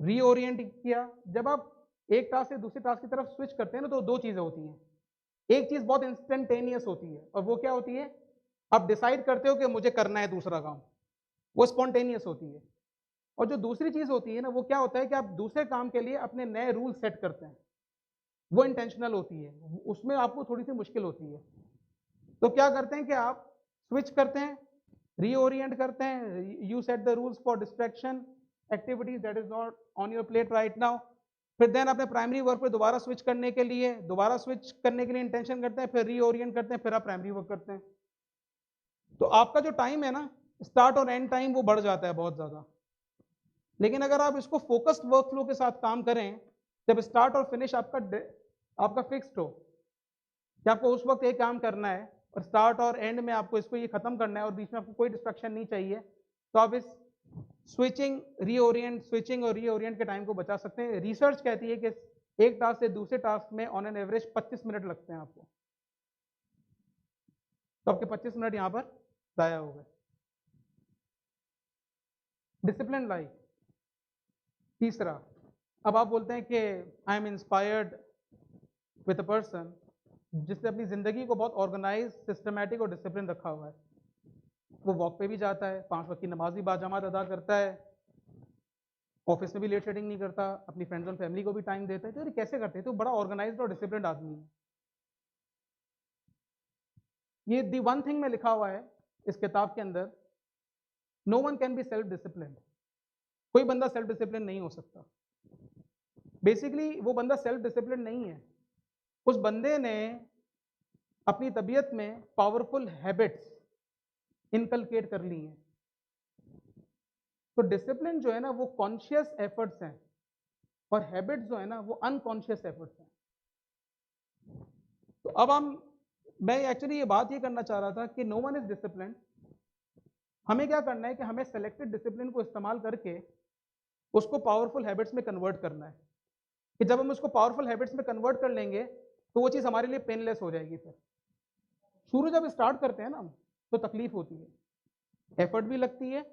रीओरिएंट किया। जब आप एक टास्क से दूसरे टास्क की तरफ स्विच करते हैं ना, तो दो चीज़ें होती हैं। एक चीज़ बहुत इंस्टेंटेनियस होती है, और वो क्या होती है, आप डिसाइड करते हो कि मुझे करना है दूसरा काम, वो स्पॉन्टेनियस होती है। और जो दूसरी चीज़ होती है ना, वो क्या होता है कि आप दूसरे काम के लिए अपने नए रूल सेट करते हैं, वो इंटेंशनल होती है, उसमें आपको थोड़ी सी मुश्किल होती है। तो क्या करते हैं कि आप स्विच करते हैं, रीओरिएंट करते हैं, you set the rules for distraction activities that is not on your plate right now. फिर देन अपने प्राइमरी वर्क पे दोबारा स्विच करने के लिए इंटेंशन करते हैं, फिर रीओरिएंट करते हैं, फिर आप प्राइमरी वर्क करते हैं। तो आपका जो टाइम है ना, स्टार्ट और एंड टाइम, वो बढ़ जाता है बहुत ज़्यादा। लेकिन अगर आप इसको फोकस्ड वर्क फ्लो के साथ काम करें, जब स्टार्ट और फिनिश आपका फिक्स्ड हो कि आपको उस वक्त एक काम करना है, और स्टार्ट और एंड में आपको इसको ये खत्म करना है, और बीच में आपको कोई डिस्ट्रक्शन नहीं चाहिए, तो आप इस स्विचिंग और रीओरिएंट के टाइम को बचा सकते हैं। रिसर्च कहती है कि एक टास्क से दूसरे टास्क में ऑन एन एवरेज 25 मिनट लगते हैं आपको। तो आपके 25 मिनट यहाँ पर ज़ाया हो गए। डिसिप्लिन लाइफ तीसरा। अब आप बोलते हैं कि I am inspired with a person जिसने अपनी ज़िंदगी को बहुत ऑर्गेनाइज, सिस्टमैटिक और डिसिप्लिन रखा हुआ है। वो वॉक पे भी जाता है, 5 वक्त की नमाज भी बाजमात अदा करता है, ऑफिस में भी लेट शेडिंग नहीं करता, अपनी फ्रेंड्स और फैमिली को भी टाइम देता है। तो ये कैसे करते हैं? तो बड़ा ऑर्गेनाइज्ड और डिसिप्लिन आदमी है। ये दी वन थिंग में लिखा हुआ है इस किताब के अंदर, no one can be self discipline. कोई बंदा सेल्फ डिसिप्लिन नहीं हो सकता। बेसिकली वो बंदा सेल्फ डिसिप्लिन नहीं है, उस बंदे ने अपनी तबीयत में पावरफुल हैबिट्स इनकलकेट कर ली हैं। तो डिसिप्लिन जो है ना, वो कॉन्शियस एफर्ट्स हैं, और हैबिट्स जो है ना, वो अनकॉन्शियस एफर्ट्स हैं। तो अब हम मैं एक्चुअली ये बात ये करना चाह रहा था कि नो वन इज डिसिप्लिन। हमें क्या करना है कि हमें सेलेक्टेड डिसिप्लिन को इस्तेमाल करके उसको पावरफुल हैबिट्स में कन्वर्ट करना है, कि जब हम उसको पावरफुल हैबिट्स में कन्वर्ट कर लेंगे तो वो चीज़ हमारे लिए पेनलेस हो जाएगी। फिर शुरू जब स्टार्ट करते हैं ना तो तकलीफ होती है, एफर्ट भी लगती है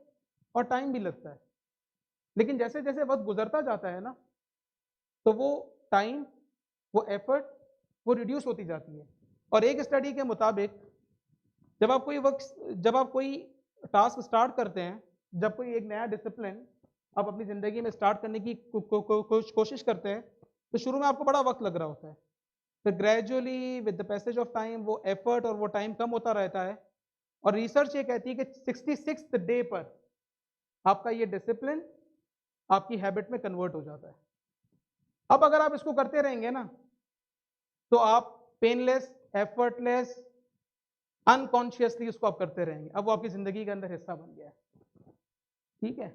और टाइम भी लगता है, लेकिन जैसे जैसे वक्त गुजरता जाता है ना तो वो टाइम, वो एफर्ट, वो रिड्यूस होती जाती है। और एक स्टडी के मुताबिक जब आप कोई टास्क स्टार्ट करते हैं, जब कोई एक नया डिसिप्लिन आप अपनी ज़िंदगी में स्टार्ट करने की कोशिश करते हैं, तो शुरू में आपको बड़ा वक्त लग रहा होता है, फिर gradually with the passage of time वो एफर्ट और वो टाइम कम होता रहता है। और रिसर्च ये कहती है कि 66th डे पर आपका ये डिसिप्लिन आपकी हैबिट में कन्वर्ट हो जाता है। अब अगर आप इसको करते रहेंगे ना तो आप पेनलेस, एफर्टलेस, अनकॉन्शियसली उसको आप करते रहेंगे, अब वो आपकी ज़िंदगी के अंदर हिस्सा बन गया है। ठीक है,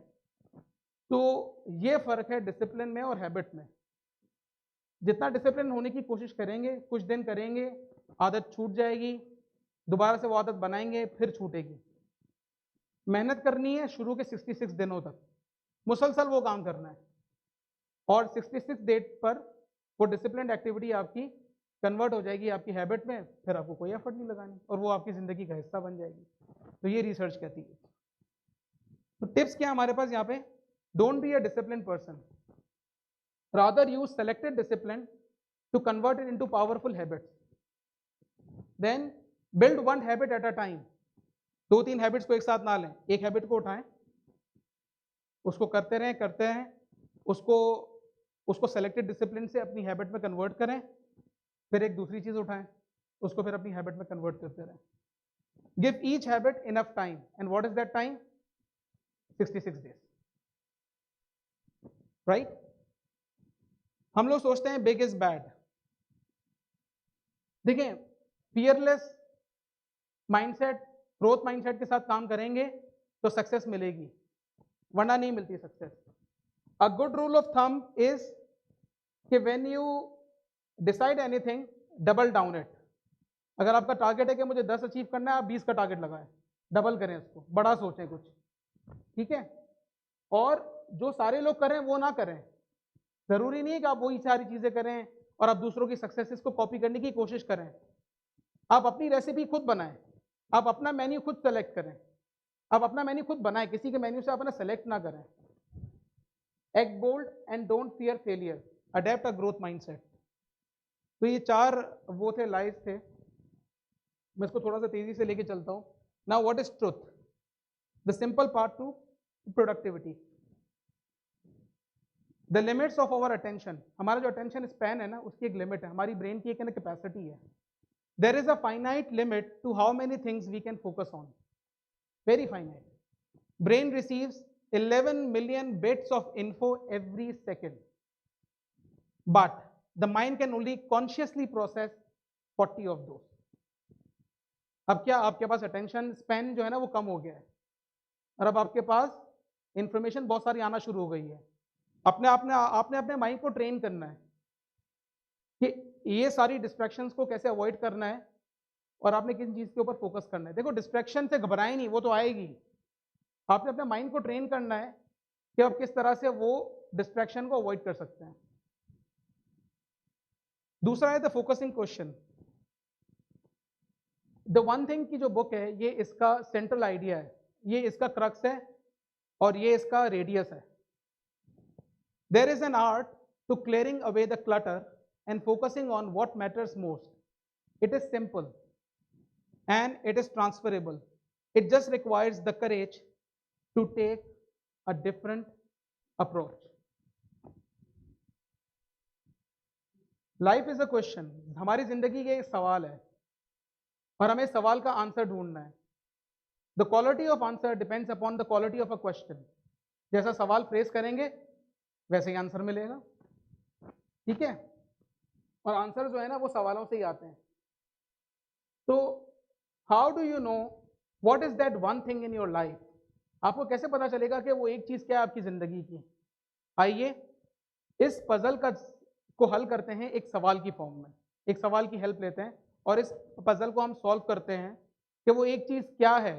तो ये फ़र्क है डिसिप्लिन में और हैबिट में। जितना डिसिप्लिन होने की कोशिश करेंगे, कुछ दिन करेंगे, आदत छूट जाएगी, दोबारा से वो आदत बनाएंगे, फिर छूटेगी। मेहनत करनी है शुरू के 66 दिनों तक, मुसलसल वो काम करना है, और 66 डेट पर वो डिसिप्लिन एक्टिविटी आपकी कन्वर्ट हो जाएगी आपकी हैबिट में, फिर आपको कोई एफर्ट नहीं लगानी और वो आपकी ज़िंदगी का हिस्सा बन जाएगी। तो ये रिसर्च कहती है। तो टिप्स क्या हमारे पास यहाँ पे? Don't be a discipline person, rather use selected discipline to convert it into powerful habits, then build one habit at a time. 2-3 habits को एक साथ ना लें, एक हैबिट को उठाएं, उसको करते रहें, उसको सेलेक्टेड डिसिप्लिन से अपनी हैबिट में कन्वर्ट करें, फिर एक दूसरी चीज उठाएं, उसको फिर अपनी हैबिट में कन्वर्ट करते रहें। Give each habit enough time, and what is that time? 66 days, right? हम लोग सोचते हैं बिग इज बैड। देखिए, फियरलेस माइंडसेट, ग्रोथ माइंडसेट के साथ काम करेंगे तो सक्सेस मिलेगी, वरना नहीं मिलती success. A good rule of thumb is कि when you decide anything, double down it. अगर आपका टारगेट है कि मुझे 10 अचीव करना है, आप 20 का टारगेट लगाएं, डबल करें उसको, बड़ा सोचें कुछ, ठीक है? और जो सारे लोग करें वो ना करें। जरूरी नहीं है कि आप वही सारी चीजें करें और आप दूसरों की सक्सेसेस को कॉपी करने की कोशिश करें। आप अपनी रेसिपी खुद बनाएं, आप अपना मेन्यू खुद सेलेक्ट करें, आप अपना मेन्यू खुद बनाएं, किसी के मेन्यू से आप ना सेलेक्ट ना करें। Act bold and don't fear failure, adapt a growth mindset. तो ये 4 वो थे, लाइज थे। मैं इसको थोड़ा सा तेजी से लेके चलता हूं। Now what is truth? The simple part to productivity. The limits of our attention, हमारा जो अटेंशन स्पैन है ना, उसकी एक लिमिट है, हमारी ब्रेन की एक कैपेसिटी है। There is a finite limit to how many things we can focus on, very finite. Brain receives 11 million bits of info every second, but the mind can only consciously process 40 of those. अब क्या आपके पास attention span जो है ना वो कम हो गया है, और अब आपके पास इंफॉर्मेशन बहुत सारी आना शुरू हो गई है। आपने अपने माइंड को ट्रेन करना है कि ये सारी डिस्ट्रैक्शंस को कैसे अवॉइड करना है और आपने किन चीज के ऊपर फोकस करना है। देखो, डिस्ट्रैक्शन से घबराएं नहीं, वो तो आएगी। आपने अपने माइंड को ट्रेन करना है कि आप किस तरह से वो डिस्ट्रैक्शन को अवॉइड कर सकते हैं। दूसरा है the focusing question. The one thing की जो बुक है, ये इसका सेंट्रल आइडिया है, ये इसका क्रक्स है और ये इसका रेडियस है। There is an art to clearing away the clutter and focusing on what matters most. It is simple and it is transferable. It just requires the courage to take a different approach. Life is a question, हमारी जिंदगी के एक सवाल है और हमें सवाल का आंसर ढूंढना है। The quality of answer depends upon the quality of a question. जैसा सवाल फ्रेज करेंगे वैसे ही आंसर मिलेगा, ठीक है? और आंसर जो है ना वो सवालों से ही आते हैं। तो how do you know what is that one thing in your life? आपको कैसे पता चलेगा कि वो एक चीज क्या है आपकी जिंदगी की? आइए इस पजल को हल करते हैं एक सवाल की फॉर्म में, एक सवाल की हेल्प लेते हैं और इस पजल को हम सॉल्व करते हैं कि वो एक चीज क्या है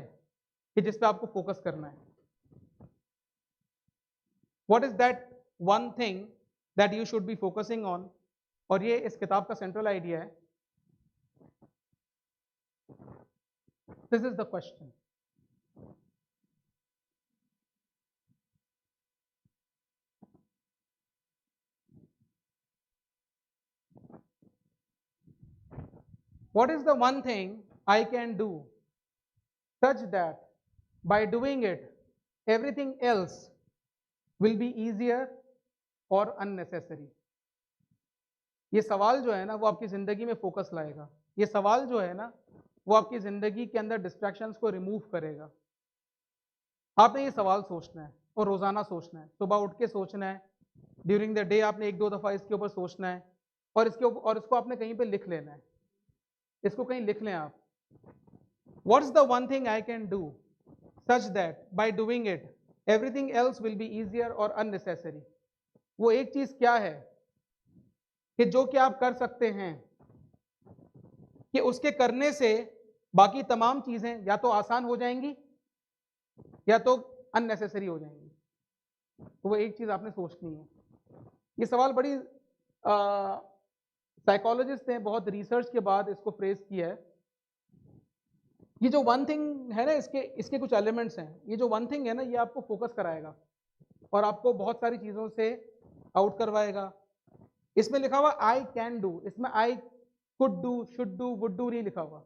कि जिस पे आपको फोकस करना है. What is that one thing that you should be focusing on. और ये इस किताब का सेंट्रल आइडिया है. This is the question. What is the one thing I can do such that by doing it, everything else will be easier or unnecessary? ये सवाल जो है ना वो आपकी ज़िंदगी में फोकस लाएगा. ये सवाल जो है ना वो आपकी ज़िंदगी के अंदर डिस्ट्रैक्शंस को रिमूव करेगा. आपने ये सवाल सोचना है और रोज़ाना सोचना है. सुबह उठ के सोचना है. ड्यूरिंग द डे आपने 1-2 दफ़ा इसके ऊपर सोचना है और इसको आपने कहीं पे लिख लेना है. इसको कहीं लिख लें आप. What is the one thing I can do such that by doing it everything else will be easier or unnecessary? वो एक चीज क्या है कि जो कि आप कर सकते हैं कि उसके करने से बाकी तमाम चीजें या तो आसान हो जाएंगी या तो अननेसेसरी हो जाएंगी. तो वो एक चीज आपने सोचनी है. ये सवाल बड़ी साइकोलॉजिस्ट ने बहुत रिसर्च के बाद इसको फ्रेज किया है. ये जो वन थिंग है ना इसके कुछ एलिमेंट्स हैं. ये जो वन थिंग है ना ये आपको फोकस कराएगा और आपको बहुत सारी चीज़ों से आउट करवाएगा. इसमें लिखा हुआ आई कैन डू. इसमें I could do, should do, would do नहीं लिखा हुआ.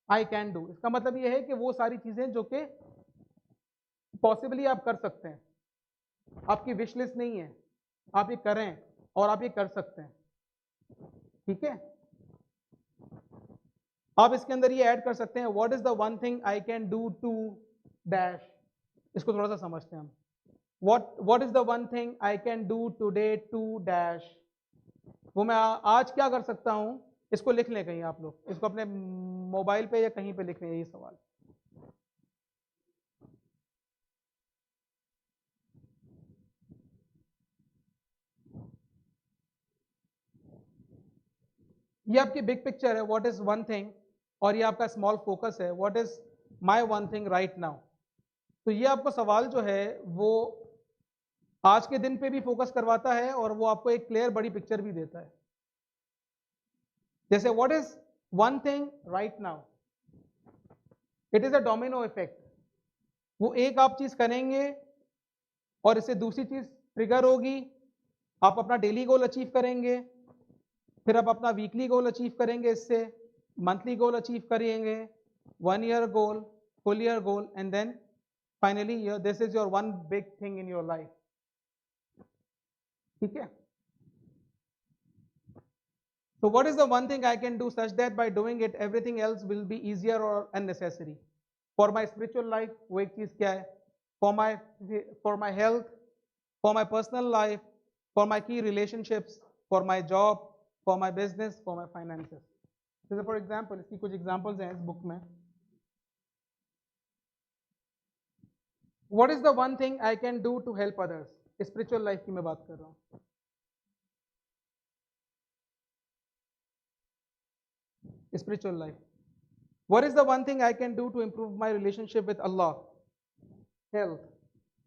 आई कैन डू इसका मतलब ये है कि वो सारी चीज़ें जो कि पॉसिबली आप कर सकते हैं. आपकी विश लिस्ट नहीं है. आप ये करें और आप ये कर सकते हैं. ठीक है. आप इसके अंदर ये ऐड कर सकते हैं what is the one thing I can do to dash. इसको थोड़ा सा समझते हैं हम. What is the one thing I can do today to dash. वो मैं आज क्या कर सकता हूं. इसको लिख लें कहीं आप लोग. इसको अपने मोबाइल पे या कहीं पे लिख लें ये सवाल. ये आपकी बिग पिक्चर है व्हाट इज वन थिंग और ये आपका स्मॉल फोकस है what is my one thing right now. तो ये आपको सवाल जो है वो आज के दिन पे भी फोकस करवाता है और वो आपको एक क्लियर बड़ी पिक्चर भी देता है. जैसे what is one thing right now. It is a domino effect. वो एक आप चीज करेंगे और इससे दूसरी चीज ट्रिगर होगी. आप अपना डेली गोल अचीव करेंगे, फिर आप अपना वीकली गोल अचीव करेंगे, इससे मंथली गोल अचीव करेंगे, 1 year goal, full year goal, and then finally this is your one big thing in your life. ठीक है. So what is the one thing I can do such that by doing it everything else will be easier or unnecessary? For my spiritual life वो एक चीज क्या है. For my health, for my personal life, for my key relationships, for my job, for my business, for my finances. जैसे for example इसकी कुछ examples हैं इस बुक में. What is the one thing I can do to help others? Spiritual life की मैं बात कर रहा हूँ. Spiritual life. What is the one thing I can do to improve my relationship with Allah? Health.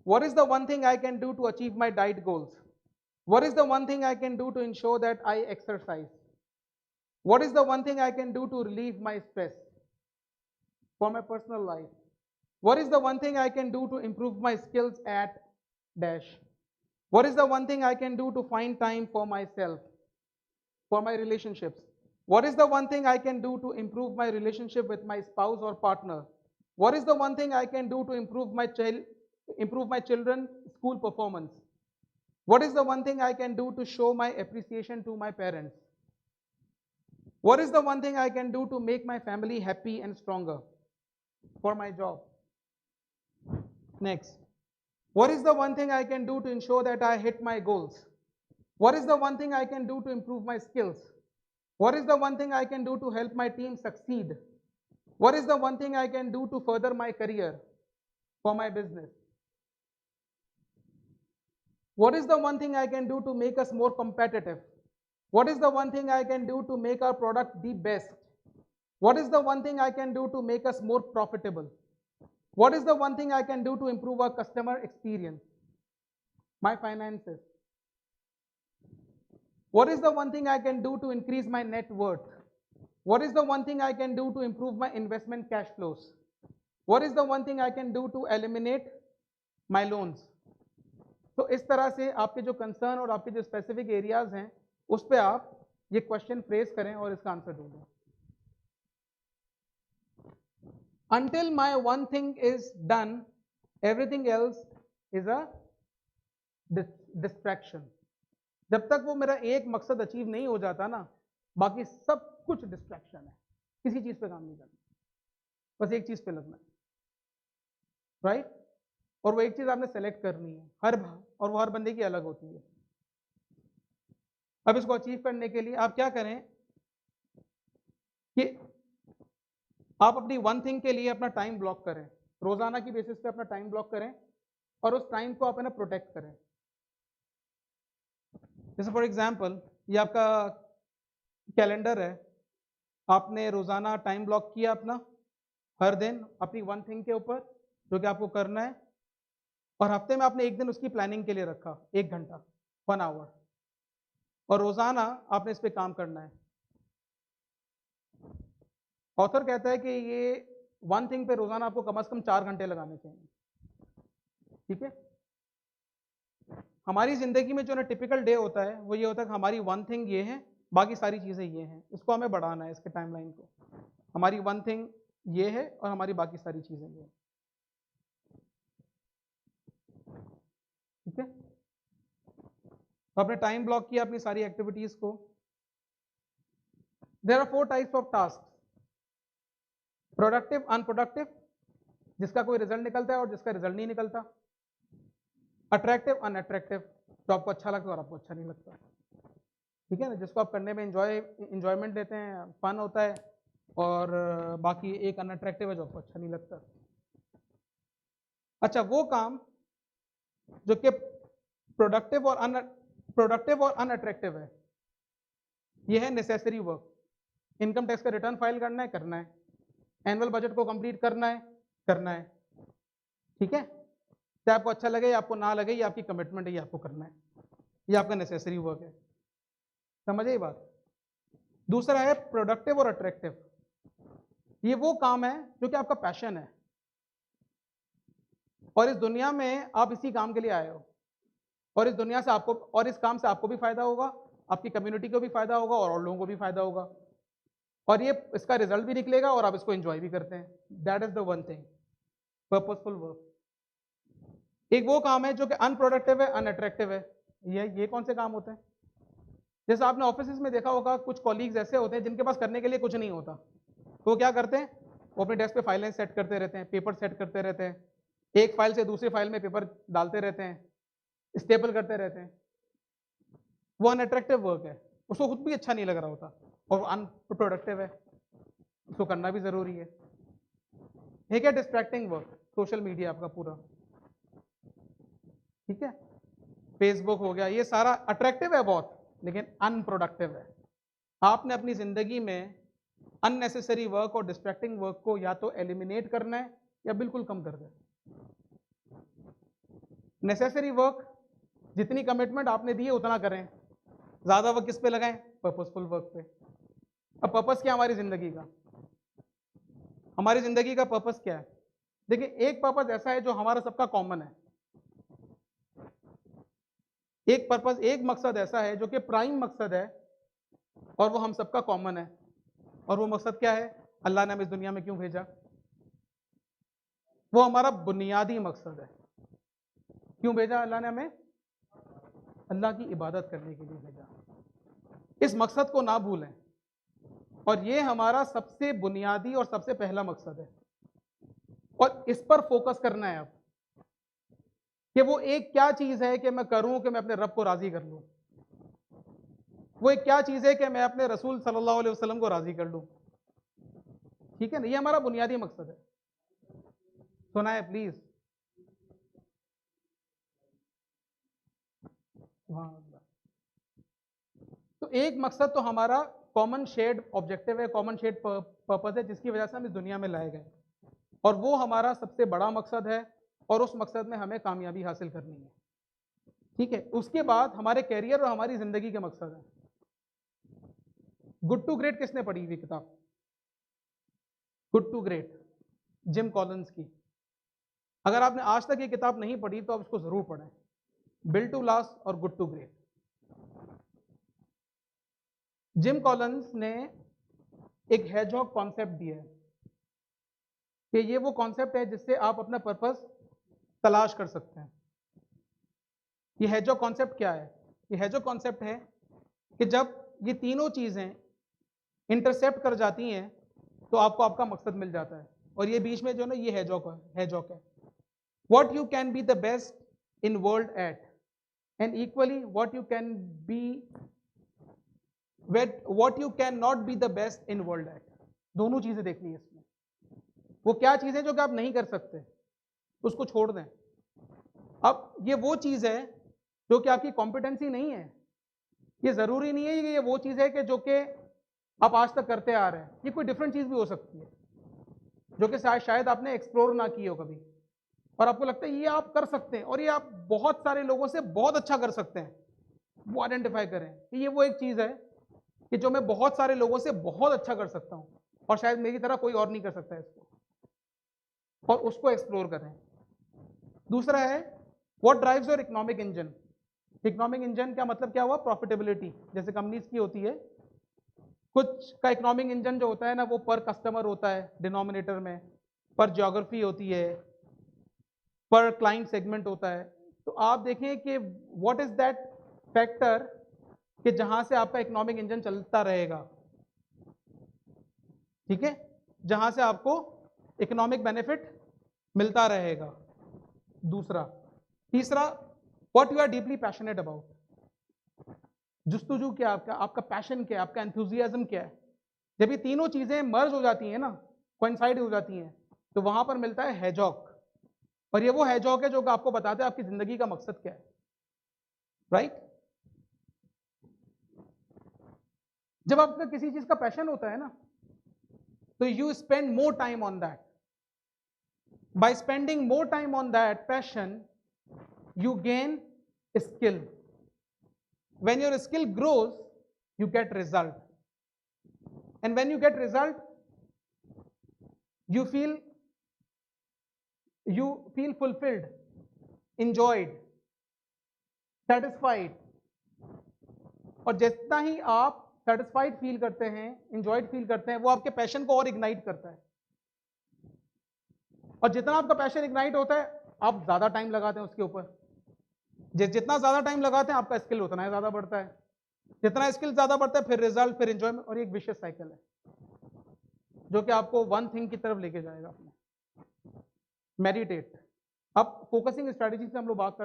What is the one thing I can do to achieve my diet goals? What is the one thing I can do to ensure that I exercise? What is the one thing I can do to relieve my stress for my personal life? What is the one thing I can do to improve my skills at dash? What is the one thing I can do to find time for myself, for my relationships? What is the one thing I can do to improve my relationship with my spouse or partner? What is the one thing I can do to improve my children's school performance? What is the one thing I can do to show my appreciation to my parents? What is the one thing I can do to make my family happy and stronger for my job? Next. What is the one thing I can do to ensure that I hit my goals? What is the one thing I can do to improve my skills? What is the one thing I can do to help my team succeed? What is the one thing I can do to further my career for my business? What is the one thing I can do to make us more competitive? What is the one thing I can do to make our product the best? What is the one thing I can do to make us more profitable? What is the one thing I can do to improve our customer experience? My finances. What is the one thing I can do to increase my net worth? What is the one thing I can do to improve my investment cash flows? What is the one thing I can do to eliminate my loans? तो इस तरह से आपके जो concern और आपके जो specific areas हैं उस पर आप ये क्वेश्चन फ्रेज करें और इसका आंसर ढूंढें. Until my one thing is done, everything else is a distraction. जब तक वो मेरा एक मकसद अचीव नहीं हो जाता ना, बाकी सब कुछ डिस्ट्रैक्शन है. किसी चीज पे काम नहीं करना, बस एक चीज पे लगना है, राइट? और वो एक चीज आपने सेलेक्ट करनी है, और वो हर बंदे की अलग होती है. अब इसको अचीव करने के लिए आप क्या करें कि आप अपनी वन थिंग के लिए अपना टाइम ब्लॉक करें, रोजाना की बेसिस पे अपना टाइम ब्लॉक करें और उस टाइम को आप ना प्रोटेक्ट करें. जैसे फॉर एग्जांपल ये आपका कैलेंडर है, आपने रोजाना टाइम ब्लॉक किया अपना हर दिन अपनी वन थिंग के ऊपर जो कि आपको करना है, और हफ्ते में आपने एक दिन उसकी प्लानिंग के लिए रखा, 1 घंटा 1 आवर, और रोजाना आपने इस पे काम करना है. ऑथर कहता है कि ये वन थिंग पे रोजाना आपको कम से कम 4 घंटे लगाने चाहिए. ठीक है? हमारी जिंदगी में जो ना टिपिकल डे होता है वो ये होता है कि हमारी वन थिंग ये है, बाकी सारी चीजें ये हैं. इसको हमें बढ़ाना है, इसके टाइमलाइन को. हमारी वन थिंग ये है और हमारी बाकी सारी चीजें ये. ठीक है? तो आपने टाइम ब्लॉक किया अपनी सारी एक्टिविटीज को. There are 4 types of task: productive, unproductive, जिसका कोई रिजल्ट निकलता है और जिसका रिजल्ट नहीं निकलता. अट्रैक्टिव, अनअट्रैक्टिव, जो आपको अच्छा लगता है और आपको अच्छा नहीं लगता. ठीक है ना? जिसको आप करने में इंजॉयमेंट देते हैं, फन होता है, और बाकी एक अनअट्रैक्टिव है जो आपको अच्छा नहीं लगता. अच्छा, वो काम जो कि प्रोडक्टिव और अनअट्रैक्टिव है, ये है नेसेसरी वर्क. इनकम टैक्स का रिटर्न फाइल करना है, करना है. एनुअल बजट को कंप्लीट करना है, करना है. ठीक है? चाहे आपको अच्छा लगे या आपको ना लगे, ये आपकी कमिटमेंट है, ये आपको करना है, ये आपका नेसेसरी वर्क है. समझे ये बात? दूसरा है प्रोडक्टिव और अट्रैक्टिव. ये वो काम है जो कि आपका पैशन है और इस दुनिया में आप इसी काम के लिए आए हो, और इस दुनिया से आपको, और इस काम से आपको भी फायदा होगा, आपकी कम्युनिटी को भी फायदा होगा और लोगों को भी फायदा होगा, और ये इसका रिजल्ट भी निकलेगा और आप इसको एंजॉय भी करते हैं. That is the one thing, purposeful work. एक वो काम है जो कि अनप्रोडक्टिव है, अनअट्रैक्टिव है. ये कौन से काम होते हैं? जैसे आपने ऑफिस में देखा होगा, कुछ कॉलीग्स ऐसे होते हैं जिनके पास करने के लिए कुछ नहीं होता. तो वो क्या करते हैं? वो अपने डेस्क पे फाइलें सेट करते रहते हैं, पेपर सेट करते रहते हैं, एक फाइल से दूसरी फाइल में पेपर डालते रहते हैं, स्टेपल करते रहते हैं. वो अनअट्रैक्टिव वर्क है, उसको खुद भी अच्छा नहीं लग रहा होता, और अनप्रोडक्टिव है, उसको करना भी जरूरी है. ठीक है? डिस्ट्रैक्टिंग वर्क, सोशल मीडिया आपका पूरा, ठीक है, फेसबुक हो गया, ये सारा अट्रैक्टिव है बहुत, लेकिन अनप्रोडक्टिव है. आपने अपनी जिंदगी में अननेसेसरी वर्क और डिस्ट्रैक्टिंग वर्क को या तो एलिमिनेट करना है या बिल्कुल कम कर देना. नेसेसरी वर्क, जितनी कमिटमेंट आपने दी है उतना करें, ज्यादा वर्क किस पे लगाएं? पर्पसफुल वर्क पे. अब पर्पस क्या हमारी जिंदगी का? हमारी जिंदगी का पर्पस क्या है? देखिए, एक पर्पस ऐसा है जो हमारा सबका कॉमन है. एक पर्पस, एक मकसद ऐसा है जो कि प्राइम मकसद है और वो हम सबका कॉमन है. और वो मकसद क्या है? अल्लाह ने हमें इस दुनिया में क्यों भेजा? वो हमारा बुनियादी मकसद है. क्यों भेजा अल्लाह ने हमें? अल्लाह की इबादत करने के लिए भेजा. इस मकसद को ना भूलें, और ये हमारा सबसे बुनियादी और सबसे पहला मकसद है, और इस पर फोकस करना है अब कि वो एक क्या चीज है कि मैं करूं कि मैं अपने रब को राजी कर लूं. वो एक क्या चीज है कि मैं अपने रसूल सल्लल्लाहु अलैहि वसल्लम को राजी कर लूं. ठीक है ना? ये हमारा बुनियादी मकसद है. सुना है प्लीज? तो एक मकसद तो हमारा कॉमन शेड ऑब्जेक्टिव है, कॉमन शेड पर्पस है, जिसकी वजह से हम इस दुनिया में लाए गए, और वो हमारा सबसे बड़ा मकसद है, और उस मकसद में हमें कामयाबी हासिल करनी है। ठीक है, उसके बाद हमारे कैरियर और हमारी जिंदगी के मकसद है। गुड टू ग्रेट किसने पढ़ी हुई किताब? Good to great, Jim Collins की। अगर आपने आज तक ये किताब नहीं पढ़ी तो आप इसको जरूर पढ़ें, बिल्ड टू लास्ट और good to great. Jim Collins ने एक हेजहॉग कॉन्सेप्ट दिया है कि ये वो कॉन्सेप्ट है जिससे आप अपना पर्पस तलाश कर सकते हैं। ये हेजहॉग कॉन्सेप्ट क्या है? ये हेजहॉग कॉन्सेप्ट है कि जब ये तीनों चीजें इंटरसेप्ट कर जाती हैं तो आपको आपका मकसद मिल जाता है, और ये बीच में जो ना ये हेजहॉग है। What you can be the best in world at, and equally what you cannot be the best in world at. दोनों चीजें देखनी है इसमें। वो क्या चीजें जो कि आप नहीं कर सकते उसको छोड़ दें। अब ये वो चीज है जो कि आपकी कॉम्पिटेंसी नहीं है। ये जरूरी नहीं है कि ये वो चीज है कि जो कि आप आज तक करते आ रहे हैं। ये कोई डिफरेंट चीज भी हो सकती है जो कि शायद आपने एक्सप्लोर ना की हो कभी, और आपको लगता है ये आप कर सकते हैं, और ये आप बहुत सारे लोगों से बहुत अच्छा कर सकते हैं। वो आइडेंटिफाई करें कि ये वो एक चीज है कि जो मैं बहुत सारे लोगों से बहुत अच्छा कर सकता हूं, और शायद मेरी तरह कोई और नहीं कर सकता इसको, और उसको एक्सप्लोर करें। दूसरा है what drives your economic engine. Economic engine का मतलब क्या हुआ? प्रॉफिटेबिलिटी। जैसे कंपनीज की होती है, कुछ का इकोनॉमिक इंजन जो होता है ना वो पर कस्टमर होता है डिनोमिनेटर में, पर ज्योग्राफी होती है, पर क्लाइंट सेगमेंट होता है। तो आप देखें कि व्हाट इज दैट फैक्टर कि जहां से आपका इकोनॉमिक इंजन चलता रहेगा। ठीक है, जहां से आपको इकोनॉमिक बेनिफिट मिलता रहेगा। दूसरा। तीसरा, what you are deeply passionate about. जुस्तुजू क्या आपका, आपका पैशन क्या है, आपका एंथुजियाज्म क्या है। जब ये तीनों चीजें मर्ज हो जाती हैं ना, कोइंसाइड हो जाती हैं, तो वहां पर मिलता है हेजहॉग, और ये वो हेजहॉग है जो आपको बताते हैं आपकी जिंदगी का मकसद क्या है। राइट? जब आपका किसी चीज का पैशन होता है ना, तो you spend more time on that. By spending more time on that passion, you gain skill. When your skill grows, you get result, and when you get result, you feel fulfilled, enjoyed, satisfied. और जितना ही आप satisfied feel करते हैं, enjoyed feel करते हैं, वो आपके passion को और इग्नाइट करता है, और जितना आपका पैशन इग्नाइट होता है आप ज्यादा टाइम लगाते हैं उसके ऊपर। जितना ज्यादा टाइम लगाते हैं आपका स्किल उतना ही ज्यादा बढ़ता है, जितना स्किल ज्यादा बढ़ता है फिर रिजल्ट, फिर एंजॉयमेंट, और एक विशियस साइकिल है जो कि आपको वन थिंग की तरफ लेके जाएगा अपने। मेडिटेट। अब फोकसिंग स्ट्रेटजी से हम लोग बात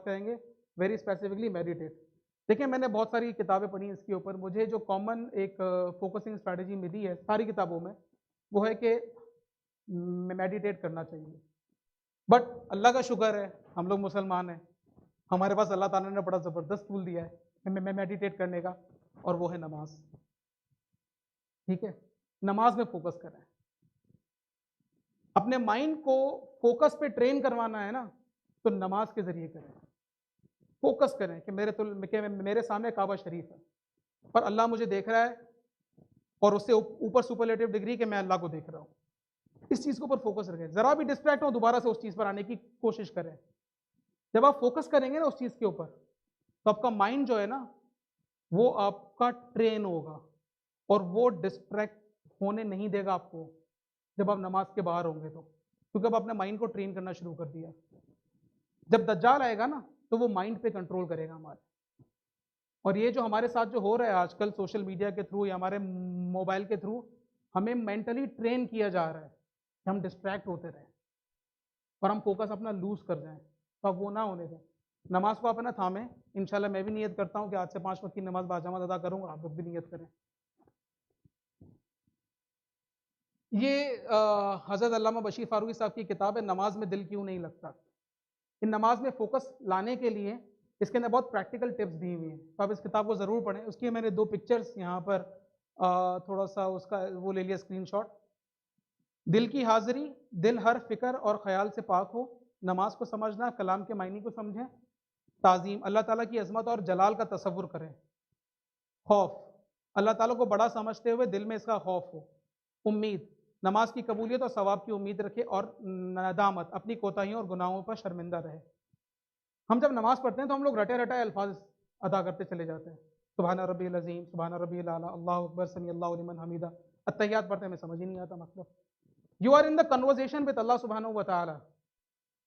करेंगे वेरी स्पेसिफिकली मेडिटेट। देखिए, मैंने बहुत सारी किताबें पढ़ी इसके ऊपर। मुझे जो कॉमन एक फोकसिंग स्ट्रेटजी मिली है सारी किताबों में, वो है कि मेडिटेट करना चाहिए। बट अल्लाह का शुक्र है हम लोग मुसलमान हैं, हमारे पास अल्लाह ताला ने बड़ा ज़बरदस्त टूल दिया है मेडिटेट करने का, और वो है नमाज। ठीक है, नमाज में फोकस करें। अपने माइंड को फोकस पे ट्रेन करवाना है ना, तो नमाज के जरिए करें। फोकस करें कि मेरे सामने काबा शरीफ है और अल्लाह मुझे देख रहा है, और उससे ऊपर सुपरलेटिव डिग्री कि मैं अल्लाह को देख रहा हूँ। इस चीज़ के ऊपर फोकस रखें। जरा भी डिस्ट्रैक्ट हो दोबारा से उस चीज़ पर आने की कोशिश करें। जब आप फोकस करेंगे ना उस चीज़ के ऊपर, तो आपका माइंड जो है ना वो आपका ट्रेन होगा, और वो डिस्ट्रैक्ट होने नहीं देगा आपको जब आप नमाज के बाहर होंगे तो, क्योंकि अब आपने माइंड को ट्रेन करना शुरू कर दिया। जब दज्जाल आएगा ना तो वो माइंड पे कंट्रोल करेगा हमारे। और ये जो हमारे साथ जो हो रहा है आजकल सोशल मीडिया के थ्रू या हमारे मोबाइल के थ्रू, हमें मेंटली ट्रेन किया जा रहा है कि हम डिस्ट्रैक्ट होते रहें और हम फोकस अपना लूज कर जाएं। तो अब वो ना होने दें। नमाज को अपना थामें। इंशाल्लाह मैं भी नियत करता हूँ कि आज से 5 वक्त की नमाज बाजमात अदा करूँगा, आप लोग भी नियत करें। ये हज़रत अल्लामा बशीर फारूकी साहब की किताब है नमाज में दिल क्यों नहीं लगता। इन नमाज में फोकस लाने के लिए इसके अंदर बहुत प्रैक्टिकल टिप्स दी हुई हैं, तो आप इस किताब को ज़रूर पढ़ें। उसकी मैंने 2 पिक्चर्स यहाँ पर थोड़ा सा उसका वो ले लिया स्क्रीनशॉट। दिल की हाज़िरी, दिल हर फ़िक्र और ख़याल से पाक हो, नमाज को समझना, कलाम के मायने को समझें, ताज़ीम, अल्लाह ताला की अज़मत और जलाल का तसव्वुर करें, खौफ, अल्लाह ताला को बड़ा समझते हुए दिल में इसका खौफ हो, उम्मीद, नमाज की कबूलियत और सवाब की उम्मीद रखे, और नदामत, अपनी कोताहियों और गुनाहों पर शर्मिंदा रहे। हम जब नमाज पढ़ते हैं तो हम लोग रटे रटाए अल्फाज अदा करते चले जाते हैं, सुबहान रब्बिल अज़ीम, सुबहान रब्बिल आला, अल्लाहु अकबर, समी अल्लाहु लिमन हमीदा, अत्तहियात पढ़ते हमें समझ ही नहीं आता मतलब। You are in the conversation with Allah subhanahu wa ta'ala.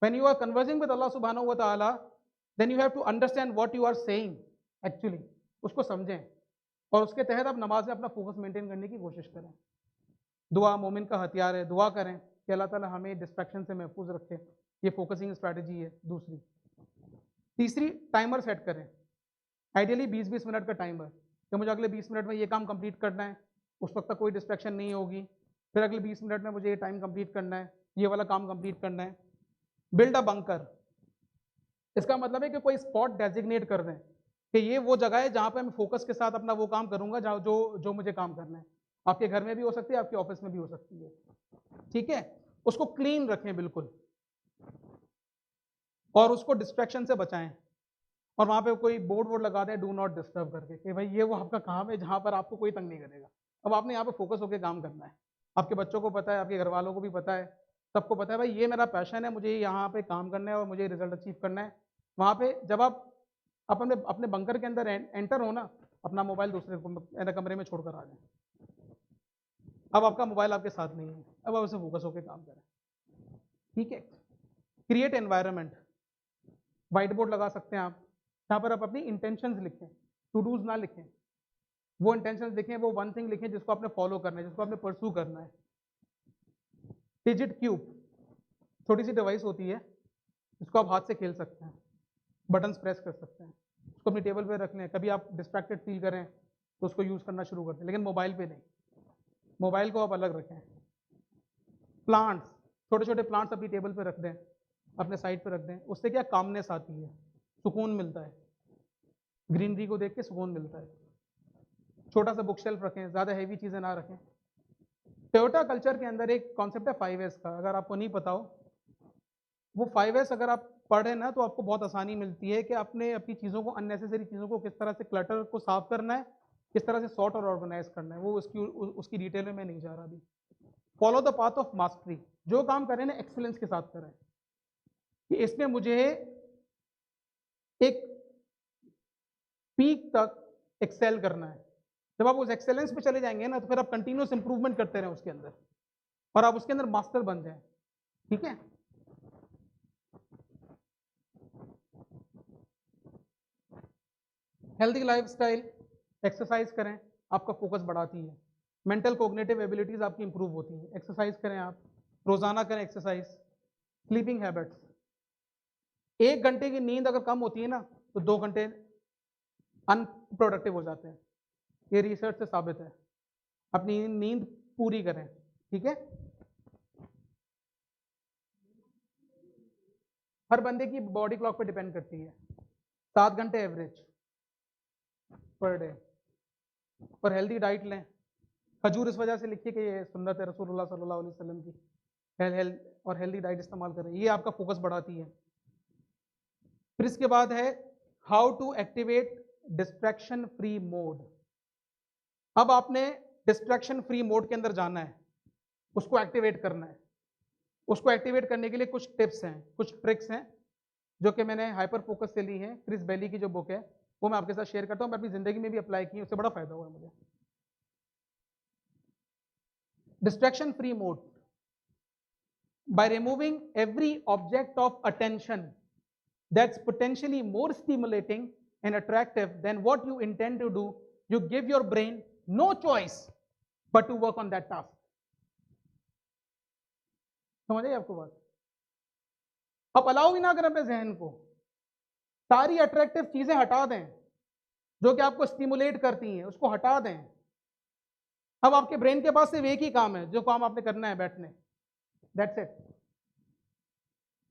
When you are conversing with Allah subhanahu wa ta'ala, then you have to understand what you are saying actually. उसको समझें और उसके तहत आप नमाज में अपना फोकस मेंटेन करने की कोशिश करें। दुआ मोमिन का हथियार है, दुआ करें कि अल्लाह ताला हमें डिस्ट्रैक्शन से महफूज रखे। ये फोकसिंग स्ट्रैटेजी है दूसरी। तीसरी, टाइमर सेट करें, आइडियली 20-20 मिनट का टाइमर, कि मुझे अगले 20 मिनट में ये काम कंप्लीट करना है, उस वक्त तक कोई डिस्ट्रैक्शन नहीं होगी, फिर अगले 20 मिनट में मुझे ये टाइम कंप्लीट करना है, ये वाला काम कंप्लीट करना है। बिल्ड अ बंकर, इसका मतलब है कि कोई स्पॉट डेजिग्नेट कर दें कि ये वो जगह है जहाँ पे मैं फोकस के साथ अपना वो काम करूंगा जहाँ जो मुझे काम करना है। आपके घर में भी हो सकती है, आपके ऑफिस में भी हो सकती है, ठीक है। उसको क्लीन रखें बिल्कुल, और उसको डिस्ट्रैक्शन से बचाएं, और वहाँ पे कोई बोर्ड लगा दें डू नॉट डिस्टर्ब करके, कि भाई ये वो आपका काम है जहाँ पर आपको कोई तंग नहीं करेगा। अब आपने यहाँ पे फोकस होकर काम करना है, आपके बच्चों को पता है, आपके घर वालों को भी पता है, सबको पता है भाई ये मेरा पैशन है, मुझे यहाँ पे काम करना है और मुझे रिजल्ट अचीव करना है। वहाँ पे जब आप अपने बंकर के अंदर एंटर हो ना, अपना मोबाइल दूसरे कमरे में छोड़कर आ जाए। अब आपका मोबाइल आपके साथ नहीं है, अब आप उसे फोकस होकर काम करें, ठीक है। क्रिएट एनवायरनमेंट, व्हाइट बोर्ड लगा सकते हैं आप, जहाँ पर आप अपनी इंटेंशंस लिखें, टू डूज ना लिखें, वो इंटेंशंस लिखें, वो वन थिंग लिखें जिसको आपने फॉलो करना है, जिसको आपने परस्यू करना है। डिजिट क्यूब, छोटी सी डिवाइस होती है जिसको आप हाथ से खेल सकते हैं, बटन्स प्रेस कर सकते हैं, उसको अपनी टेबल पे रख लें, कभी आप डिस्ट्रैक्टेड फील करें तो उसको यूज़ करना शुरू कर दें, लेकिन मोबाइल पे नहीं, मोबाइल को आप अलग रखें। प्लांट्स, छोटे छोटे प्लांट्स अपनी टेबल पे रख दें, अपने साइड पे रख दें, उससे क्या कामनेस आती है, सुकून मिलता है, ग्रीनरी को देख के सुकून मिलता है। छोटा सा बुक शेल्फ रखें, ज़्यादा हैवी चीज़ें ना रखें। टोयोटा कल्चर के अंदर एक कॉन्सेप्ट है 5S का, अगर आपको नहीं पता हो, वो 5S अगर आप पढ़ें ना तो आपको बहुत आसानी मिलती है कि अपनी चीज़ों को, अननेसेसरी चीज़ों को किस तरह से क्लटर को साफ करना है, किस तरह से सॉर्ट और ऑर्गेनाइज करना है। वो उसकी डिटेल में मैं नहीं जा रहा अभी। Follow the path of mastery, जो काम करें ना एक्सीलेंस के साथ करें, कि इसमें मुझे एक पीक तक एक्सेल करना है। जब आप उस एक्सेलेंस पे चले जाएंगे ना तो फिर आप कंटिन्यूस इंप्रूवमेंट करते रहें उसके अंदर, और आप उसके अंदर मास्टर बन जाएं, ठीक है। हेल्दी लाइफस्टाइल, एक्सरसाइज करें, आपका फोकस बढ़ाती है, मेंटल कोग्निटिव एबिलिटीज आपकी इंप्रूव होती हैं। एक्सरसाइज करें, आप रोजाना करें एक्सरसाइज। स्लीपिंग हैबिट्स, 1 घंटे की नींद अगर कम होती है ना तो 2 घंटे अनप्रोडक्टिव हो जाते हैं, ये रिसर्च से साबित है। अपनी नींद पूरी करें, ठीक है। हर बंदे की बॉडी क्लॉक पे डिपेंड करती है, 7 घंटे एवरेज पर डे, और हेल्दी डाइट लें। खजूर इस वजह से लिखिए कि ये सुन्नत है रसूलुल्लाह सल्लल्लाहु अलैहि वसल्लम की, और हेल्दी डाइट इस्तेमाल करें, ये आपका फोकस बढ़ाती है। फिर इसके बाद है how to activate distraction free mode. अब आपने डिस्ट्रैक्शन फ्री मोड के अंदर जाना है, उसको एक्टिवेट करना है। उसको एक्टिवेट करने के लिए कुछ टिप्स हैं, कुछ ट्रिक्स हैं जो कि मैंने हाइपर फोकस से ली हैं, क्रिस बेली की जो बुक है वो मैं आपके साथ शेयर करता हूं। मैं अपनी जिंदगी में भी अप्लाई की, उससे बड़ा फायदा हुआ मुझे। Distraction free mode, by removing every object of attention that's potentially more stimulating and attractive than what you intend to do, you give your brain no choice but to work on that task. समझ आई आपको बात? आप allow भी ना करें अपने जहन को, सारी अट्रैक्टिव चीजें हटा दें जो कि आपको स्टिमुलेट करती हैं, उसको हटा दें। अब आपके ब्रेन के पास सिर्फ एक ही काम है, जो काम आपने करना है, बैठने, दैट्स इट।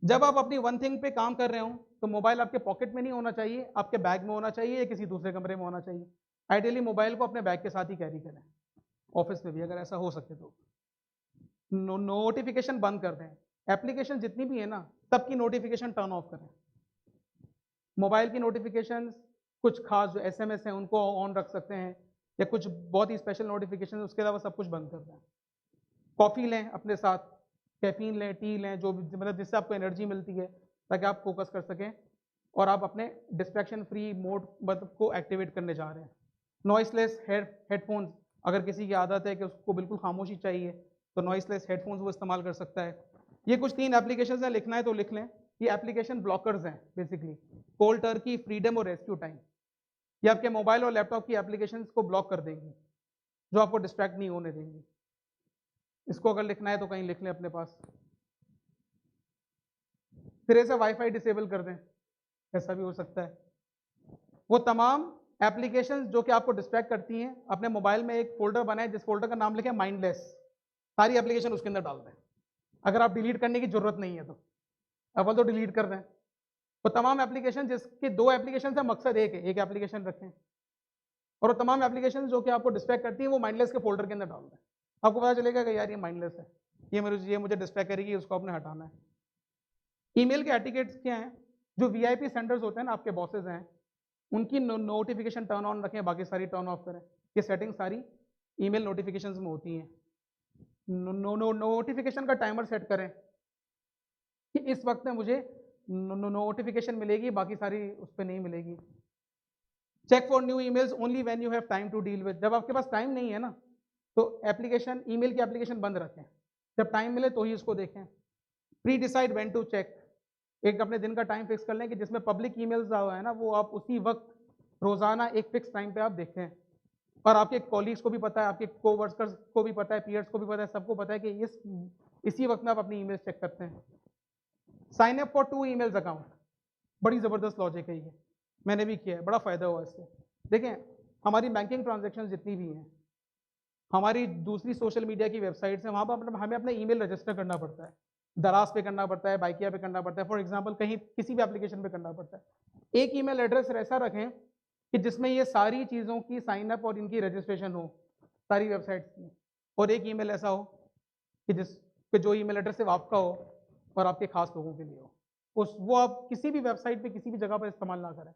जब आप अपनी वन थिंग पे काम कर रहे हो तो मोबाइल आपके पॉकेट में नहीं होना चाहिए, आपके बैग में होना चाहिए या किसी दूसरे कमरे में होना चाहिए। आइडियली मोबाइल को अपने बैग के साथ ही कैरी करें, ऑफिस में भी अगर ऐसा हो सके तो। नोटिफिकेशन बंद कर दें, एप्लीकेशन जितनी भी है ना सबकी नोटिफिकेशन टर्न ऑफ करें। मोबाइल की नोटिफिकेशन कुछ खास जो एसएमएस हैं उनको ऑन रख सकते हैं, या कुछ बहुत ही स्पेशल नोटिफिकेशन, उसके अलावा सब कुछ बंद कर दें। कॉफ़ी लें अपने साथ, कैफीन लें, टी लें, जो भी मतलब जिससे आपको एनर्जी मिलती है ताकि आप फोकस कर सकें और आप अपने डिस्ट्रैक्शन फ्री मोड मतलब को एक्टिवेट करने जा रहे हैं। नॉइसलेस हेडफोन्स, अगर किसी की आदत है कि उसको बिल्कुल खामोशी चाहिए तो नॉइसलेस हेडफोन्स वो इस्तेमाल कर सकता है। ये कुछ 3 एप्लीकेशन हैं, लिखना है तो लिख लें। ये एप्लीकेशन ब्लॉकर्स हैं बेसिकली, कोल्ड टर्की, फ्रीडम और रेस्क्यू टाइम। ये आपके मोबाइल और लैपटॉप की एप्लीकेशंस को ब्लॉक कर देंगी, जो आपको डिस्ट्रैक्ट नहीं होने देंगी। इसको अगर लिखना है तो कहीं लिख लें अपने पास। सिरे से वाईफाई डिसेबल कर दें, ऐसा भी हो सकता है। वो तमाम एप्लीकेशंस जो कि आपको डिस्ट्रैक्ट करती हैं, अपने मोबाइल में एक फोल्डर बनाए जिस फोल्डर का नाम लिखे माइंडलेस, सारी एप्लीकेशन उसके अंदर डाल दें। अगर आप डिलीट करने की जरूरत नहीं है तो अव्वल तो डिलीट कर दें। वो तमाम एप्लीकेशन जिसके 2 एप्लीकेशन का मकसद एक एप्लीकेशन रखें, और वो तमाम एप्लीकेशन जो कि आपको डिस्ट्रैक्ट करती हैं वो माइंडलेस के फोल्डर के अंदर डाल दें। आपको पता चलेगा कि यार ये माइंडलेस है, ये मुझे डिस्ट्रैक्ट करेगी, उसको आपने हटाना है। ईमेल के एटिकेट्स क्या हैं? जो वीआईपी सेंडर्स होते हैं ना, आपके बॉसेज हैं, उनकी नोटिफिकेशन टर्न ऑन रखें, बाकी सारी टर्न ऑफ करें। ये सेटिंग सारी ईमेल नोटिफिकेशंस में होती हैं। नोटिफिकेशन का टाइमर सेट करें कि इस वक्त में मुझे नोटिफिकेशन मिलेगी, बाकी सारी उस पर नहीं मिलेगी। Check for new emails only when you have time to deal with. जब आपके पास टाइम नहीं है ना तो एप्लीकेशन, ईमेल की एप्लीकेशन बंद रखें, जब टाइम मिले तो ही इसको देखें। Pre decide when to check, एक अपने दिन का टाइम फिक्स कर लें कि जिसमें पब्लिक ईमेल्स आए हैं ना वो आप उसी वक्त रोजाना एक फिक्स टाइम पे आप देखें। और आपके कॉलीग्स को भी पता है, आपके कोवर्कर्स को भी पता है, पीयर्स को भी पता है, सबको पता है कि इसी वक्त में आप अपनी ईमेल्स चेक करते हैं। Sign up for 2 emails account, बड़ी ज़बरदस्त लॉजिक है ये, मैंने भी किया है, बड़ा फ़ायदा हुआ इससे। देखें, हमारी बैंकिंग ट्रांजेक्शन जितनी भी हैं, हमारी दूसरी सोशल मीडिया की वेबसाइट्स हैं, वहाँ पर हमें अपना ईमेल रजिस्टर करना पड़ता है। दराज पे करना पड़ता है, बाइकिया पे करना पड़ता है, फॉर एग्जांपल कहीं किसी भी एप्लीकेशन पे करना पड़ता है। एक ईमेल एड्रेस ऐसा रखें कि जिसमें ये सारी चीज़ों की साइन अप और इनकी रजिस्ट्रेशन हो, सारी वेबसाइट्स की। और एक ईमेल ऐसा हो कि जो ईमेल एड्रेस सिर्फ आपका हो और आपके खास लोगों के लिए हो। वो आप किसी भी वेबसाइट पे किसी भी जगह पर इस्तेमाल ना करें,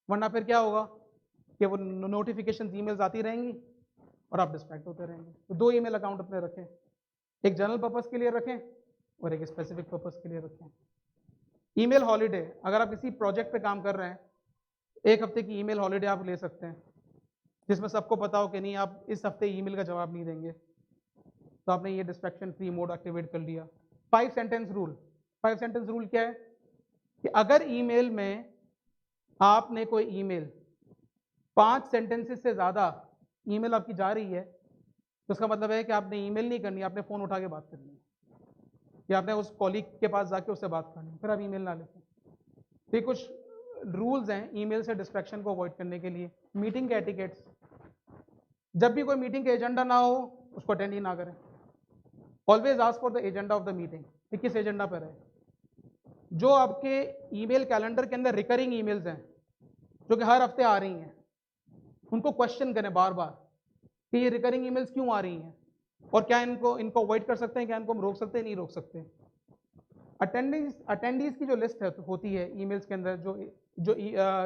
वरना फिर क्या होगा कि वो नोटिफिकेशन ईमेल्स आती रहेंगी और आप डिस्ट्रैक्ट होते रहेंगे। तो 2 ईमेल अकाउंट अपने रखें, एक जनरल पर्पस के लिए रखें और एक स्पेसिफिक पर्पस के लिए रखें। ईमेल हॉलीडे, अगर आप किसी प्रोजेक्ट पे काम कर रहे हैं, 1 हफ्ते की ईमेल हॉलीडे आप ले सकते हैं, जिसमें सबको पता हो कि नहीं आप इस हफ्ते ईमेल का जवाब नहीं देंगे, तो आपने ये डिस्ट्रैक्शन फ्री मोड एक्टिवेट कर लिया। 5 सेंटेंस रूल, 5 सेंटेंस रूल क्या है कि अगर ईमेल में आपने कोई ईमेल 5 सेंटेंसेस से ज़्यादा ईमेल आपकी जा रही है तो उसका मतलब है कि आपने ईमेल नहीं करनी, आपने फ़ोन उठा के बात करनी है, या आपने उस कॉलीग के पास जाके उससे बात करनी है, फिर आप ईमेल ना लिखें। तो ये कुछ रूल्स हैं ईमेल से डिस्ट्रैक्शन को अवॉइड करने के लिए। मीटिंग के एटिकेट्स, जब भी कोई मीटिंग का एजेंडा ना हो उसको अटेंड ही ना करें। Always ask for the agenda of the meeting, कि किस एजेंडा पर है। जो आपके ईमेल कैलेंडर के अंदर रिकरिंग ईमेल्स हैं जो कि हर हफ्ते आ रही हैं, उनको क्वेश्चन करें बार बार कि ये रिकरिंग ईमेल्स क्यों आ रही हैं और क्या इनको अवॉइड कर सकते हैं, क्या इनको हम रोक सकते हैं, नहीं रोक सकते। अटेंडीज की जो लिस्ट होती है ईमेल्स के अंदर,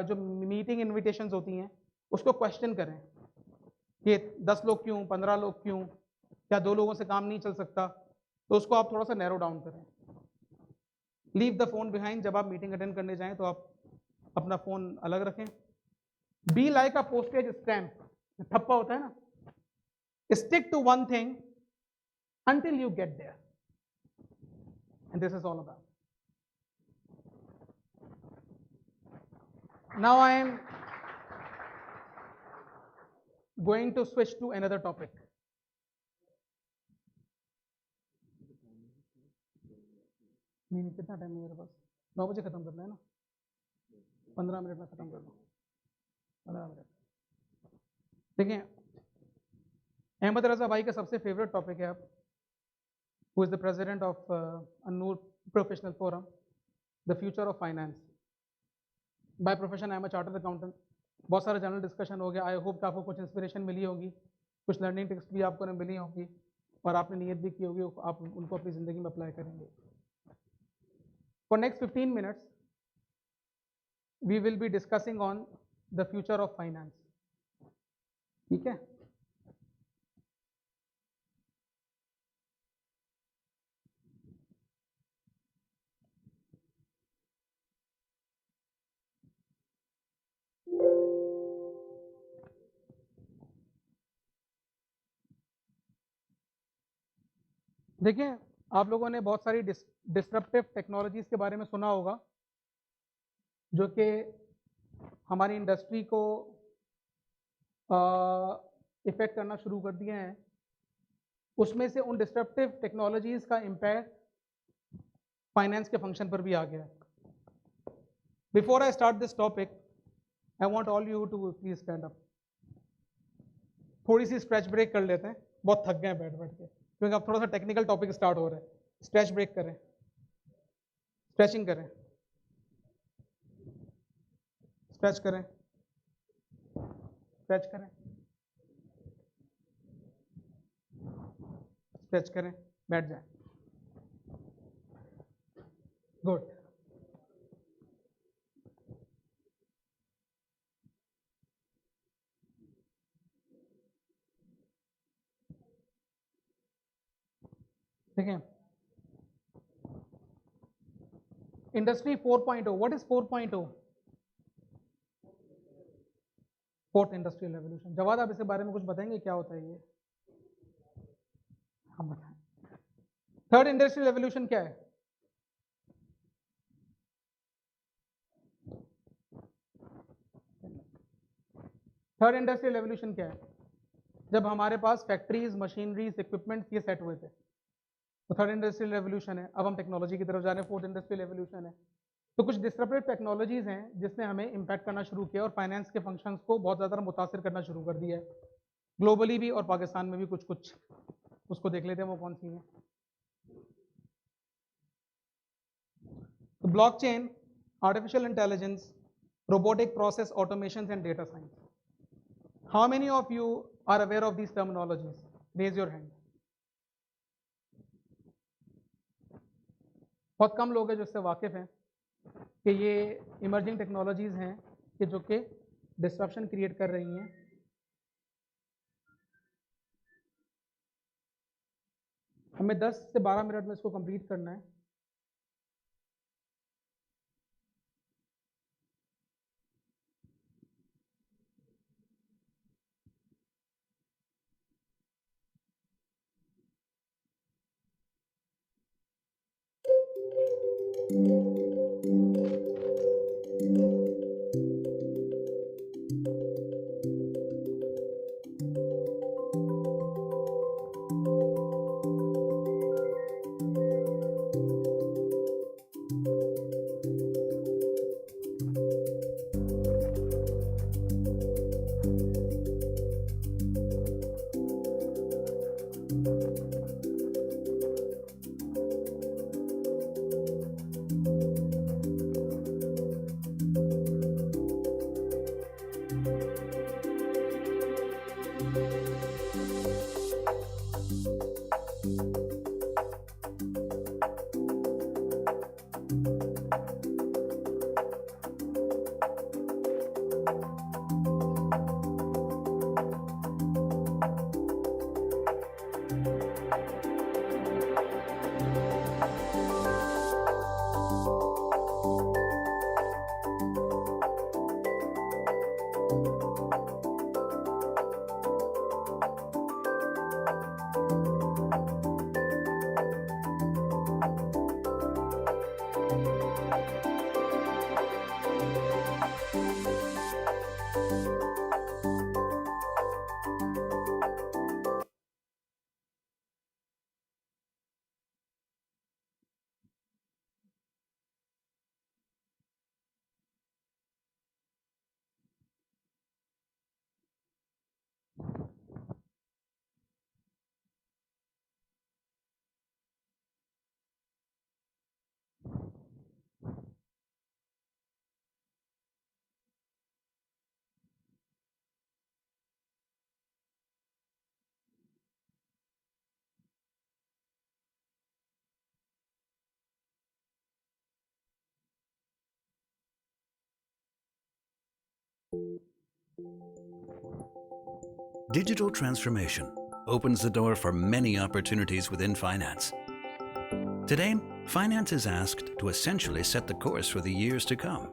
जो मीटिंग इन्विटेशंस होती हैं, उसको क्वेश्चन करें कि 10 लोग क्यों, 15 लोग क्यों, क्या 2 लोगों से काम नहीं चल सकता, तो उसको आप थोड़ा सा नैरो डाउन करें। लीव द फोन बिहाइंड, जब आप मीटिंग अटेंड करने जाएं तो आप अपना फोन अलग रखें। Be like a postage stamp, ठप्पा होता है ना, stick to one thing until you get there, and this is all about. Now I am going to switch to another topic. नहीं, कितना टाइम है मेरे पास? 9 बजे खत्म करना है ना, 15 मिनट में खत्म कर दो, 15 मिनट। देखिए, अहमद रजा भाई का सबसे फेवरेट टॉपिक है अब, who is the president of An-Noor Professional Forum, the future of finance. By profession I am a chartered accountant. बहुत सारा जनरल डिस्कशन हो गया। आई होप कि आपको कुछ इंस्पिरेशन मिली होगी, कुछ लर्निंग टिप्स भी आपको मिली होगी और आपने नियत भी की होगी आप उनको अपनी ज़िंदगी में अप्लाई करेंगे। For next 15 minutes we will be discussing on the future of finance. ठीक है, देखिए आप लोगों ने बहुत सारी डिस्ट्रप्टिव टेक्नोलॉजीज के बारे में सुना होगा जो कि हमारी इंडस्ट्री को इफेक्ट करना शुरू कर दिए हैं। उसमें से उन डिस्ट्रप्टिव टेक्नोलॉजीज का इम्पैक्ट फाइनेंस के फंक्शन पर भी आ गया है। Before I start this topic I want all you to please stand up. थोड़ी सी स्ट्रेच ब्रेक कर लेते हैं, बहुत थक गए हैं बैठ बैठ के, क्योंकि अब थोड़ा सा टेक्निकल टॉपिक स्टार्ट हो रहा है। स्ट्रेच ब्रेक करें, स्ट्रेचिंग करें, स्ट्रेच करें, स्ट्रेच करें, स्ट्रेच करें, बैठ जाएं। गुड। देखें, industry 4.0, what is 4.0? Fourth industrial revolution. जवाद आप इसके बारे में कुछ बताएंगे, क्या होता है ये? हम बताएं। थर्ड इंडस्ट्रियल रेवोल्यूशन क्या है? थर्ड इंडस्ट्रियल रेवोल्यूशन क्या है? जब हमारे पास फैक्ट्रीज, मशीनरीज, इक्विपमेंट्स ये सेट हुए थे, तो थर्ड इंडस्ट्रियल रेवोल्यूशन है। अब हम टेक्नोलॉजी की तरफ जा रहे हैं, फोर्थ इंडस्ट्रियल रेवोल्यूशन है। तो कुछ डिस्ट्रप्टिव टेक्नोलॉजीज हैं जिसने हमें इम्पैक्ट करना शुरू किया और फाइनेंस के फंक्शंस को बहुत ज़्यादा मुतासिर करना शुरू कर दिया है, ग्लोबली भी और पाकिस्तान में भी कुछ कुछ। उसको देख लेते हैं वो कौन सी है। तो blockchain, artificial intelligence, robotic process automations and data science. How many of you are aware of these terminologies? Raise your hand. बहुत कम लोग हैं जो इससे वाकिफ हैं कि ये इमर्जिंग टेक्नोलॉजीज हैं कि जो कि डिस्ट्रप्शन क्रिएट कर रही हैं। हमें 10 से 12 मिनट में इसको कंप्लीट करना है। Digital transformation opens the door for many opportunities within finance. Today, finance is asked to essentially set the course for the years to come.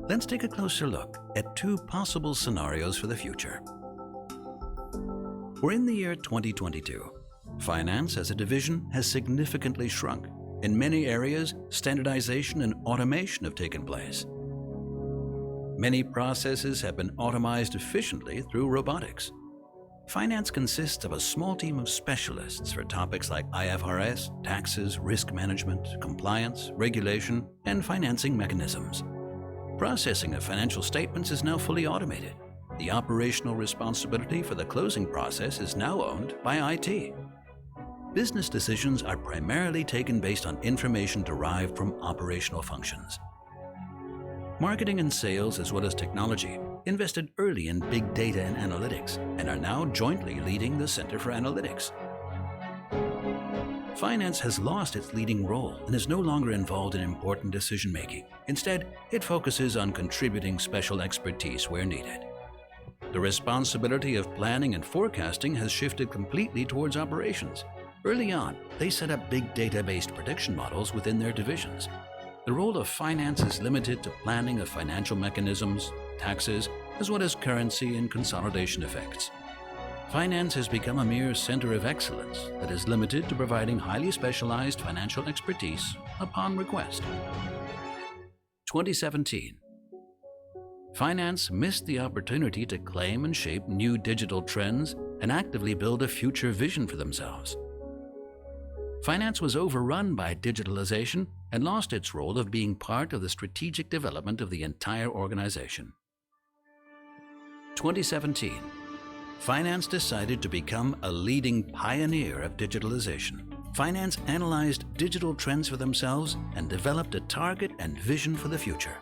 Let's take a closer look at two possible scenarios for the future. We're in the year 2022. Finance as a division has significantly shrunk. In many areas, standardization and automation have taken place. Many processes have been automized efficiently through robotics. Finance consists of a small team of specialists for topics like IFRS, taxes, risk management, compliance, regulation, and financing mechanisms. Processing of financial statements is now fully automated. The operational responsibility for the closing process is now owned by IT. Business decisions are primarily taken based on information derived from operational functions. Marketing and sales, as well as technology, invested early in big data and analytics and are now jointly leading the Center for Analytics. Finance has lost its leading role and is no longer involved in important decision-making. Instead, it focuses on contributing special expertise where needed. The responsibility of planning and forecasting has shifted completely towards operations. Early on, they set up big data-based prediction models within their divisions. The role of finance is limited to planning of financial mechanisms, taxes, as well as currency and consolidation effects. Finance has become a mere center of excellence that is limited to providing highly specialized financial expertise upon request. 2017. Finance missed the opportunity to claim and shape new digital trends and actively build a future vision for themselves. Finance was overrun by digitalization and lost its role of being part of the strategic development of the entire organization. 2017. Finance decided to become a leading pioneer of digitalization. Finance analyzed digital trends for themselves and developed a target and vision for the future.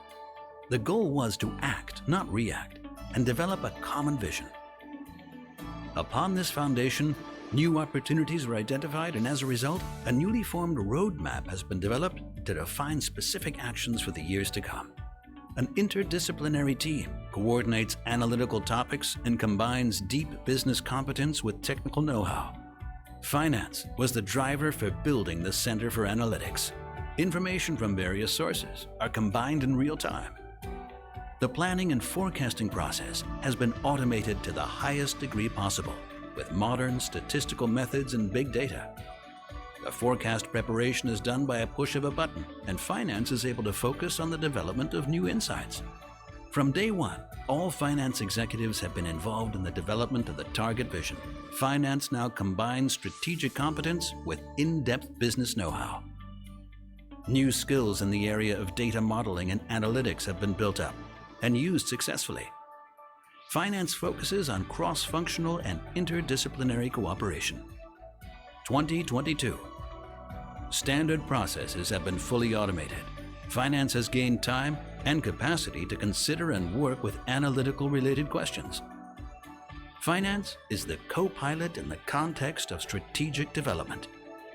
The goal was to act, not react, and develop a common vision. Upon this foundation, new opportunities were identified, and as a result, a newly formed roadmap has been developed to define specific actions for the years to come. An interdisciplinary team coordinates analytical topics and combines deep business competence with technical know-how. Finance was the driver for building the Center for Analytics. Information from various sources are combined in real time. The planning and forecasting process has been automated to the highest degree possible with modern statistical methods and big data. The forecast preparation is done by a push of a button, and finance is able to focus on the development of new insights. From day one, all finance executives have been involved in the development of the target vision. Finance now combines strategic competence with in-depth business know-how. New skills in the area of data modeling and analytics have been built up and used successfully. Finance focuses on cross-functional and interdisciplinary cooperation. 2022. Standard processes have been fully automated. Finance has gained time and capacity to consider and work with analytical-related questions. Finance is the co-pilot in the context of strategic development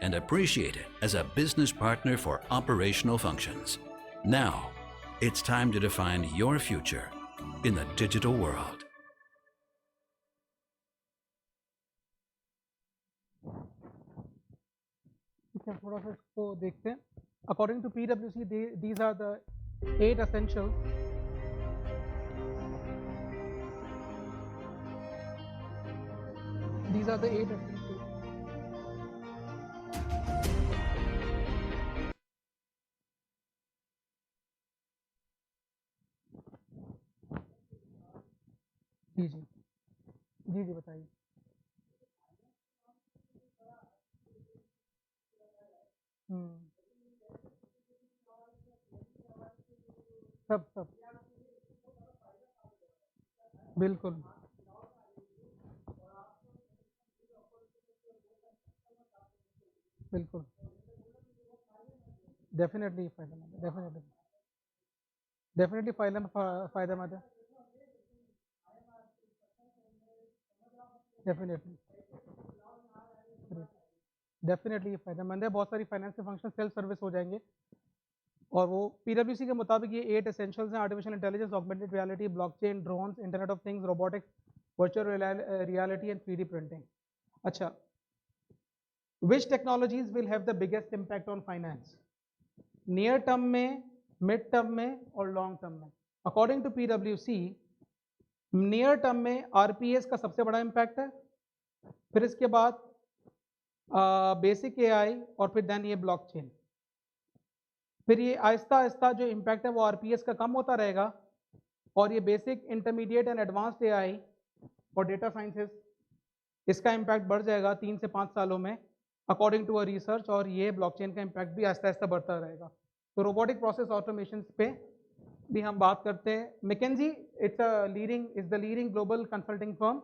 and appreciated as a business partner for operational functions. Now, it's time to define your future in the digital world. थोड़ा सा इसको देखते हैं. According to PwC, these are the 8 essentials. These are the 8 essentials. जी जी जी जी बताइए. सब सब बिल्कुल बिल्कुल डेफिनेटली फायदेमंद है. डेफिनेटली फायदेमंद है. डेफिनेटली डेफिनेटली फायदेमंद है. बहुत सारी फाइनेंस के फंक्शन सेल्फ सर्विस हो जाएंगे. और वो PwC के मुताबिक ये 8 एसेंशियल्स हैं: artificial intelligence, augmented reality, blockchain, drones, internet of things, robotics, virtual reality and 3D printing. अच्छा, which technologies will have the biggest impact on finance? Near term में, मिड टर्म में और लॉन्ग टर्म में? According to PwC, near term में RPS का सबसे बड़ा impact है, फिर इसके बाद बेसिक AI और फिर देन ये ब्लॉकचेन। फिर ये आहिस्ता आहिस्ता जो इम्पैक्ट है वो RPS का कम होता रहेगा और ये basic, intermediate and advanced AI और डेटा साइंसेस, इसका इम्पैक्ट बढ़ जाएगा 3 से 5 सालों में अकॉर्डिंग टू अ रिसर्च, और ये ब्लॉकचेन का इम्पैक्ट भी आहिस्ता आहिस्ता बढ़ता रहेगा। तो रोबोटिक प्रोसेस ऑटोमेशन पे भी हम बात करते हैं। McKinsey is the leading global consulting firm.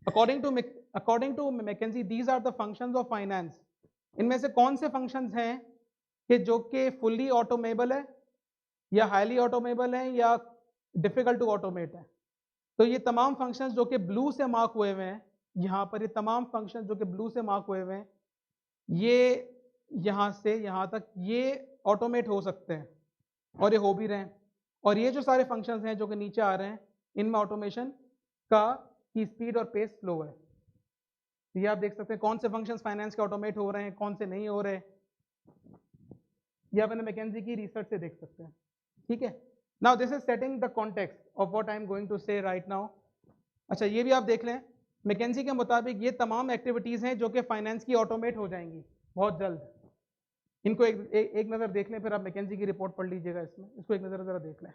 According to McKinsey, these are the functions of finance. इनमें से कौन से फंक्शंस हैं कि जो कि फुल्ली ऑटोमेबल है या हाईली ऑटोमेबल है या डिफिकल्ट टू ऑटोमेट है? तो ये तमाम फंक्शंस जो कि ब्लू से मार्क हुए हुए हैं, यहाँ पर ये तमाम फंक्शंस जो कि ब्लू से मार्क हुए हुए हैं, ये यहाँ से यहाँ तक ये ऑटोमेट हो सकते हैं और ये हो भी रहे हैं। और ये जो सारे फंक्शंस हैं जो कि नीचे आ रहे हैं, इनमें ऑटोमेशन का की स्पीड और पेस स्लो है। ये आप देख सकते हैं कौन से फंक्शंस फाइनेंस के ऑटोमेट हो रहे हैं, कौन से नहीं हो रहे। ये आप मैकेंजी की रिसर्च से देख सकते हैं। ठीक है, now this is setting the context of what I am going to say right now. अच्छा, ये भी आप देख लें, मैकेंजी के मुताबिक ये तमाम एक्टिविटीज़ हैं जो कि फाइनेंस की ऑटोमेट हो जाएंगी बहुत जल्द। इनको एक नज़र देख लें, फिर आप मैकेंजी की रिपोर्ट पढ़ लीजिएगा। इसको एक नज़र ज़रा देख लें।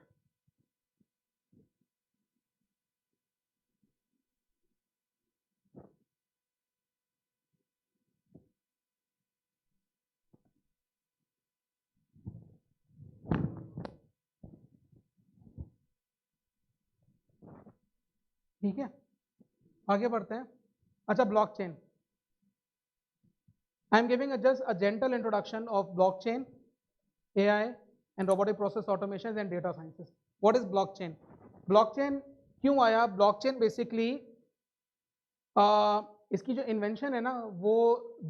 ठीक है, आगे बढ़ते हैं। अच्छा, blockchain. I am giving just a gentle introduction of blockchain, AI and robotic process automations and data sciences. What is blockchain? Blockchain क्यों आया? Blockchain basically इसकी जो इन्वेंशन है ना वो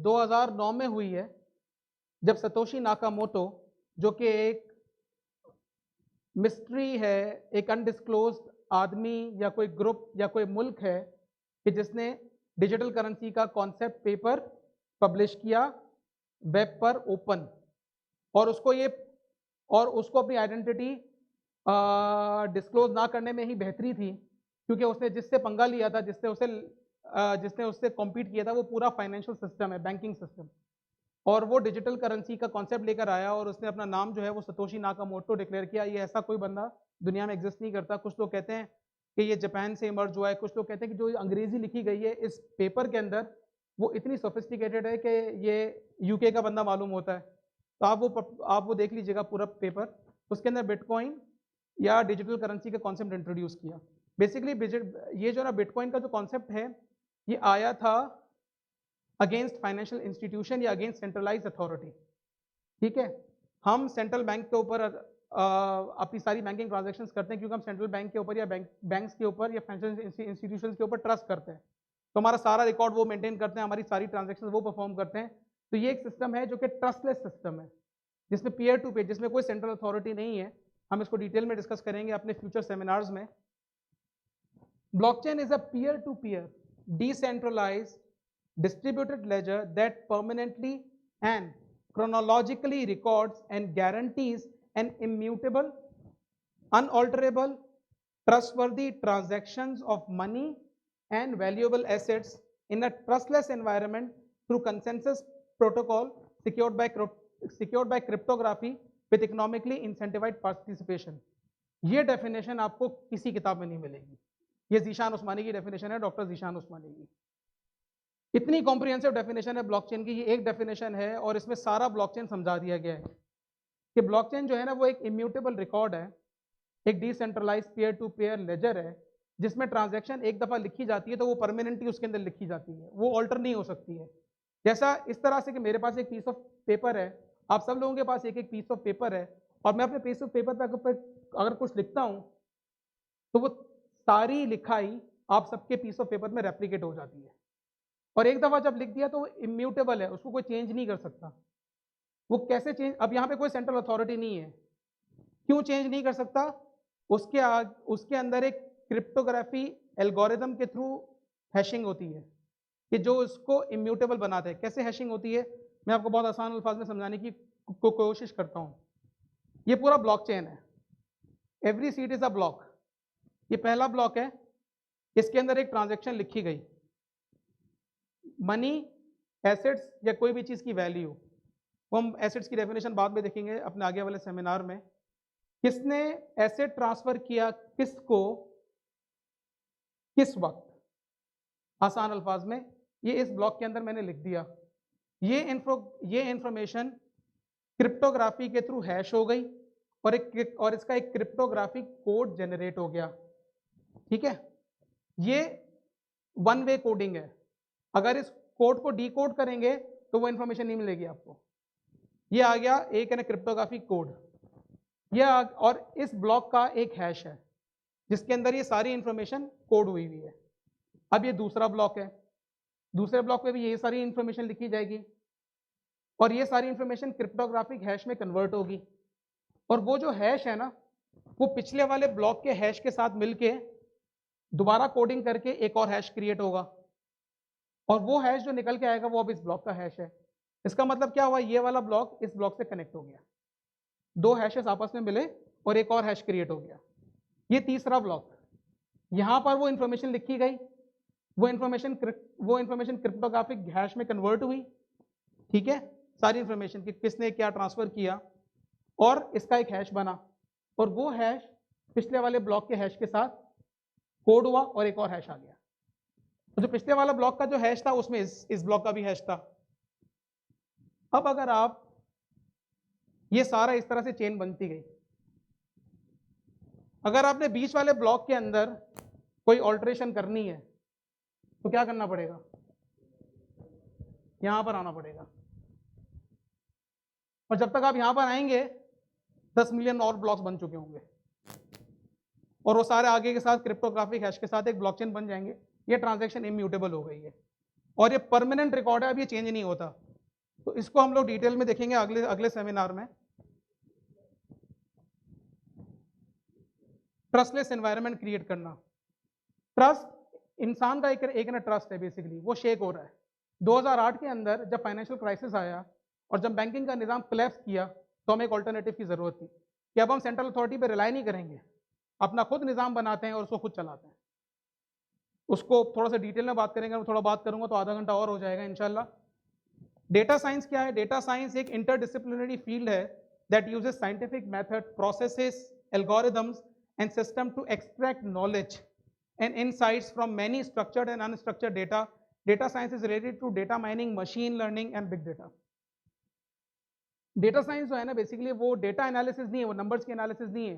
2009 में हुई है, जब सतोशी नाकामोटो, जो कि एक मिस्ट्री है, एक अनडिस्क्लोज्ड आदमी या कोई ग्रुप या कोई मुल्क है कि जिसने डिजिटल करेंसी का कॉन्सेप्ट पेपर पब्लिश किया वेब पर ओपन, और उसको अपनी आइडेंटिटी डिस्क्लोज ना करने में ही बेहतरी थी, क्योंकि उसने जिससे पंगा लिया था, जिसने उससे कॉम्पीट किया था, वो पूरा फाइनेंशियल सिस्टम है, बैंकिंग सिस्टम, और वो डिजिटल करेंसी का कॉन्सेप्ट लेकर आया और उसने अपना नाम जो है वो सतोशी नाकामोटो डिक्लेयर किया। ये ऐसा कोई बंदा दुनिया में एग्जिस्ट नहीं करता। कुछ लोग कहते हैं कि ये जापान से इमर्ज हुआ है, कुछ लोग कहते हैं कि जो अंग्रेजी लिखी गई है इस पेपर के अंदर वो इतनी सोफिस्टिकेटेड है कि ये UK का बंदा मालूम होता है। तो आप वो देख लीजिएगा पूरा पेपर। उसके अंदर बिटकॉइन या डिजिटल करेंसी का कॉन्सेप्ट इंट्रोड्यूस किया। बेसिकली ये जो ना बिटकॉइन का जो कॉन्सेप्ट है ये आया था अगेंस्ट फाइनेंशियल इंस्टीट्यूशन या अगेंस्ट सेंट्रलाइज्ड अथॉरिटी। ठीक है, हम सेंट्रल बैंक के ऊपर अपनी सारी बैंकिंग ट्रांजैक्शंस करते हैं क्योंकि हम सेंट्रल बैंक के ऊपर या बैंक्स के ऊपर या फाइनेंशियल इंस्टीट्यूशंस के ऊपर ट्रस्ट करते हैं। तो हमारा सारा रिकॉर्ड वो मेंटेन करते हैं, हमारी सारी ट्रांजैक्शन वो परफॉर्म करते हैं। तो ये एक सिस्टम है जो कि ट्रस्टलेस सिस्टम है, जिसमें पीयर टू पीयर, जिसमें कोई सेंट्रल अथॉरिटी नहीं है। हम इसको डिटेल में डिस्कस करेंगे अपने फ्यूचर सेमिनार्स में। Blockchain is a peer to peer decentralized distributed ledger that permanently and chronologically records and guarantees an immutable, unalterable, trustworthy transactions of money and valuable assets in a trustless environment through consensus protocol secured by cryptography with economically incentivized participation. ये definition आपको किसी किताब में नहीं मिलेगी। ये ज़ीशान उस्मानी की definition है, डॉक्टर ज़ीशान उस्मानी की। इतनी कॉम्प्रिहेंसिव डेफिनेशन है ब्लॉकचेन की, ये एक डेफिनेशन है और इसमें सारा ब्लॉकचेन समझा दिया गया है कि ब्लॉकचेन जो है ना वो एक इम्यूटेबल रिकॉर्ड है, एक decentralized peer to peer ledger है, जिसमें ट्रांजैक्शन एक दफ़ा लिखी जाती है तो वो परमानेंटली उसके अंदर लिखी जाती है, वो ऑल्टर नहीं हो सकती है। जैसा इस तरह से कि मेरे पास एक पीस ऑफ पेपर है, आप सब लोगों के पास एक एक पीस ऑफ पेपर है, और मैं अपने पीस ऑफ पेपर पर अगर कुछ लिखता हूँ तो वो सारी लिखाई आप सबके पीस ऑफ पेपर में रेप्लिकेट हो जाती है, और एक दफ़ा जब लिख दिया तो वो इम्यूटेबल है, उसको कोई चेंज नहीं कर सकता। वो कैसे चेंज, अब यहाँ पे कोई सेंट्रल अथॉरिटी नहीं है, क्यों चेंज नहीं कर सकता? उसके अंदर एक क्रिप्टोग्राफी एल्गोरिदम के थ्रू हैशिंग होती है कि जो उसको इम्यूटेबल बनाते हैं। कैसे हैशिंग होती है, मैं आपको बहुत आसान अल्फाज में समझाने की कोशिश करता हूँ। ये पूरा ब्लॉकचेन है, every seat is a block. ये पहला ब्लॉक है, इसके अंदर एक ट्रांजैक्शन लिखी गई, मनी, एसेट्स या कोई भी चीज़ की वैल्यू, वो हम एसेट्स की डेफिनेशन बाद में देखेंगे अपने आगे वाले सेमिनार में। किसने एसेट ट्रांसफर किया किसको, किस वक्त, आसान अल्फाज में ये इस ब्लॉक के अंदर मैंने लिख दिया। ये इंफॉर्मेशन क्रिप्टोग्राफी के थ्रू हैश हो गई और इसका एक क्रिप्टोग्राफिक कोड जनरेट हो गया। ठीक है, ये वन वे कोडिंग है। अगर इस कोड को डीकोड करेंगे तो वो इंफॉर्मेशन नहीं मिलेगी आपको। ये आ गया एक है ना क्रिप्टोग्राफिक कोड, और इस ब्लॉक का एक हैश है जिसके अंदर ये सारी इंफॉर्मेशन कोड हुई हुई है। अब ये दूसरा ब्लॉक है, दूसरे ब्लॉक में भी ये सारी इंफॉर्मेशन लिखी जाएगी और ये सारी इंफॉर्मेशन क्रिप्टोग्राफिक हैश में कन्वर्ट होगी, और वो जो हैश है ना वो पिछले वाले ब्लॉक के हैश के साथ मिलके दोबारा कोडिंग करके एक और हैश क्रिएट होगा, और वो हैश जो निकल के आएगा वो अब इस ब्लॉक का हैश है। इसका मतलब क्या हुआ, ये वाला ब्लॉक इस ब्लॉक से कनेक्ट हो गया, दो हैशेस आपस में मिले और एक और हैश क्रिएट हो गया। ये तीसरा ब्लॉक, यहां पर वो इंफॉर्मेशन लिखी गई, वो इंफॉर्मेशन क्रिप्टोग्राफिक हैश में कन्वर्ट हुई। ठीक है, सारी इंफॉर्मेशन कि किसने क्या ट्रांसफर किया, और इसका एक हैश बना, और वो हैश पिछले वाले ब्लॉक के हैश के साथ कोड हुआ और एक और हैश आ गया। तो जो पिछले वाला ब्लॉक का जो हैश था उसमें इस ब्लॉक का भी हैश था। अब अगर आप ये सारा इस तरह से चेन बनती गई, अगर आपने बीच वाले ब्लॉक के अंदर कोई ऑल्टरेशन करनी है तो क्या करना पड़ेगा, यहां पर आना पड़ेगा, और जब तक आप यहां पर आएंगे 10 मिलियन और ब्लॉक्स बन चुके होंगे और वो सारे आगे के साथ क्रिप्टोग्राफिक हैश के साथ एक ब्लॉकचेन बन जाएंगे। ये ट्रांजैक्शन इम्यूटेबल हो गई है और ये परमानेंट रिकॉर्ड है, अब ये चेंज नहीं होता। तो इसको हम लोग डिटेल में देखेंगे अगले सेमिनार में। ट्रस्टलेस एनवायरनमेंट क्रिएट करना, ट्रस्ट इंसान का एक ना ट्रस्ट है, बेसिकली वो शेक हो रहा है। 2008 के अंदर जब फाइनेंशियल क्राइसिस आया और जब बैंकिंग का निज़ाम कोलैप्स किया तो हमें एक ऑल्टरनेटिव की ज़रूरत थी कि अब हम सेंट्रल अथॉरिटी पे रिलाई नहीं करेंगे, अपना खुद निज़ाम बनाते हैं और उसको खुद चलाते हैं। उसको थोड़ा सा डिटेल में बात करेंगे, मैं थोड़ा बात करूंगा तो आधा घंटा और हो जाएगा इंशाल्लाह। डेटा साइंस क्या है? डेटा साइंस एक इंटरडिसिप्लिनरी फील्ड है that uses scientific method, processes, algorithms and system to extract knowledge and insights from many structured and unstructured data. Data science is related to data mining, machine learning and big data. Data science जो है ना basically वो data analysis नहीं है, वो numbers की analysis नहीं है।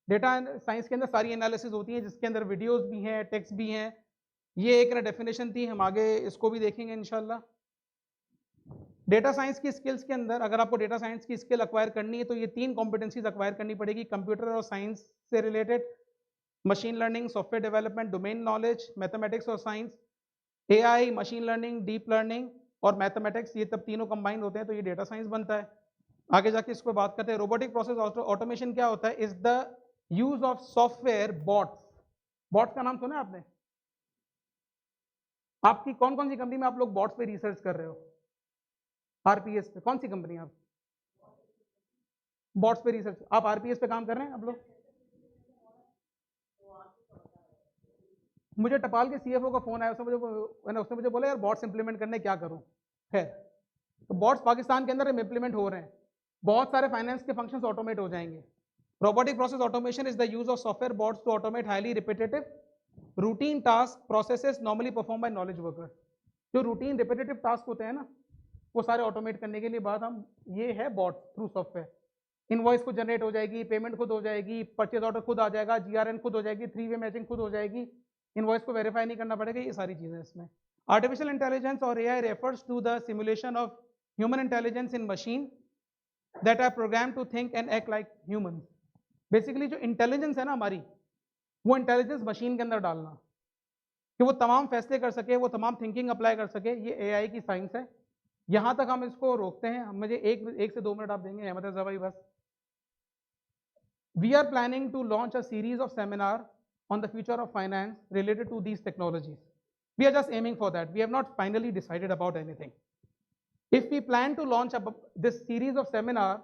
डेटा साइंस के अंदर सारी एनालिसिस होती है जिसके अंदर वीडियोस भी हैं, टेक्स्ट भी हैं। ये एक ना डेफिनेशन थी, हम आगे इसको भी देखेंगे इंशाल्लाह। डेटा साइंस की स्किल्स के अंदर अगर आपको डेटा साइंस की स्किल अक्वायर करनी है तो ये 3 कॉम्पिटेंसीज अक्वायर करनी पड़ेगी, कंप्यूटर और साइंस से related, machine learning, software development, domain knowledge, mathematics और science, AI, machine learning, deep learning और मैथमेटिक्स, ये तब तीनों कंबाइंड होते हैं तो ये डेटा साइंस बनता है। आगे जाके इसको बात करते हैं। रोबोटिक प्रोसेस ऑटोमेशन क्या होता है? Is the use of software bots. Bots का नाम सुना है आपने? आपकी कौन कौन सी कंपनी में आप लोग बॉट्स पे रिसर्च कर रहे हो? आरपीएस पे कौन सी कंपनी? आप बॉट्स पे रिसर्च, आप आरपीएस पे काम कर रहे हैं आप लोग? मुझे टपाल के सीएफओ का फोन आया, उसने मुझे बोला यार बॉट्स इंप्लीमेंट करने क्या करूं। है तो बॉट्स पाकिस्तान के अंदर इंप्लीमेंट हो रहे हैं, बहुत सारे फाइनेंस के फंक्शंस ऑटोमेट हो जाएंगे। Robotic process automation is the use of software bots to automate highly repetitive routine task processes normally perform by knowledge worker. जो रूटीन रिपीटेटिव टास्क होते हैं ना वो सारे ऑटोमेट करने के लिए बात हम ये है बॉट्स थ्रू सॉफ्टवेयर। इनवॉइस खुद जनरेट हो जाएगी, पेमेंट खुद हो जाएगी, परचेज ऑर्डर खुद आ जाएगा, जीआरएन खुद हो जाएगी, 3 वे मैचिंग खुद हो जाएगी, इनवॉइस को वेरीफाई नहीं करना पड़ेगा, ये सारी चीज़ें इसमें। आर्टिफिशियल इंटेलिजेंस और AI refers to the simulation of human intelligence in machine that are program to think and act like human. Basically जो इंटेलिजेंस है ना हमारी, वो इंटेलिजेंस मशीन के अंदर डालना कि वो तमाम फैसले कर सके, वो तमाम थिंकिंग अप्लाई कर सके, ये एआई की साइंस है। यहाँ तक हम इसको रोकते हैं। मुझे एक से 2 मिनट आप देंगे अहमद रजा भाई बस। We are planning to launch a series of seminar on the future of finance related to these technologies. We are just aiming for that. We have not finally decided about anything. If we plan to launch this series of seminar,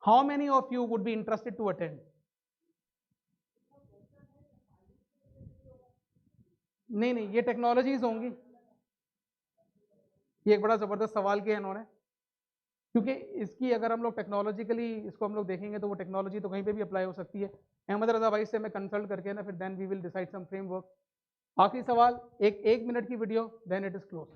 how many of you would be interested to attend? नहीं, ये technologies होंगी। ये एक बड़ा ज़बरदस्त सवाल किया इन्होंने, क्योंकि इसकी अगर हम लोग टेक्नोलॉजिकली इसको हम लोग देखेंगे तो वो टेक्नोलॉजी तो कहीं पे भी अप्लाई हो सकती है। अहमद रजा भाई से मैं कंसल्ट करके ना फिर then we will decide some framework. आखिरी सवाल, एक मिनट की video, then it is close.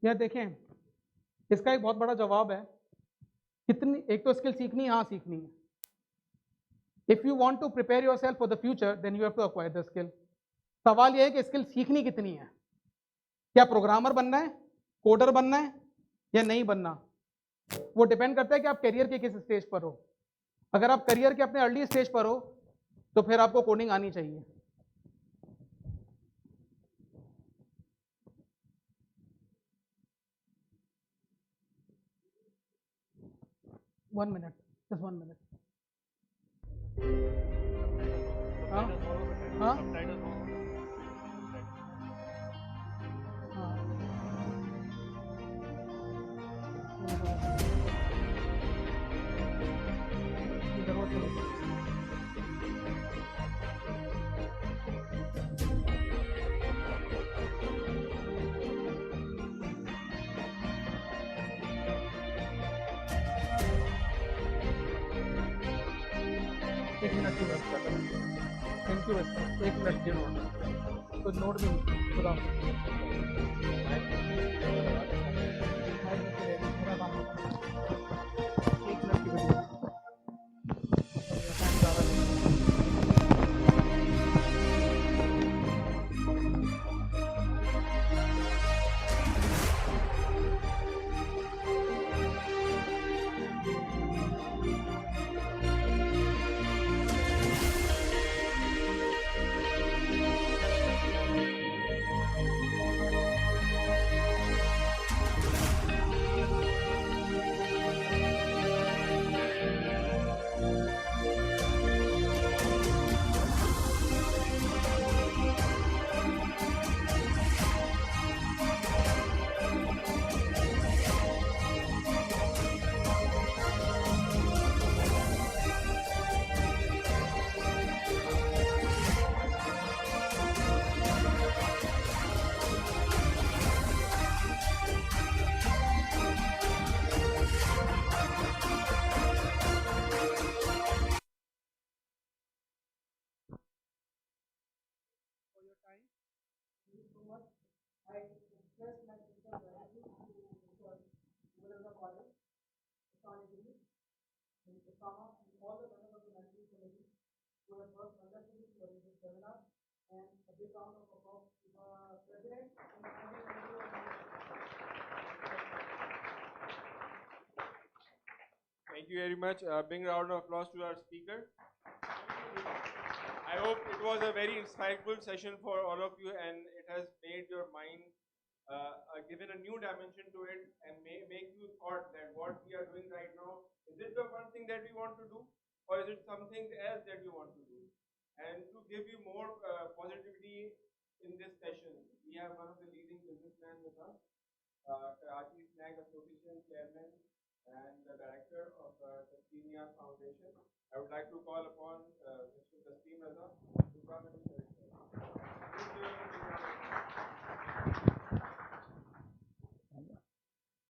यह देखें, इसका एक बहुत बड़ा जवाब है। कितनी, एक तो स्किल सीखनी, हाँ सीखनी है। If you want to prepare yourself for the future then you have to acquire the skill. सवाल यह है कि स्किल सीखनी कितनी है। क्या प्रोग्रामर बनना है, कोडर बनना है या नहीं बनना, वो डिपेंड करता है कि आप करियर के किस स्टेज पर हो। अगर आप करियर के अपने अर्ली स्टेज पर हो तो फिर आपको कोडिंग आनी चाहिए। One minute, just 1 minute. हाँ हाँ एक मिनट की बात कर रहा हूँ। थैंक यू, एक मिनट की नोट तो नोट भी खुदा एक मिनट की video. Thank you very much. Big round of applause to our speaker. I hope it was a very insightful session for all of you, and it has made your mind, given a new dimension to it, and make you thought that what we are doing right now, is it the one thing that we want to do, or is it something else that we want to do? And to give you more positivity in this session, we have one of the leading businessmen with us, Karachi Snack Association Chairman and the Director of Tasmania Foundation. I would like to call upon Mr. Taslim Raza to come and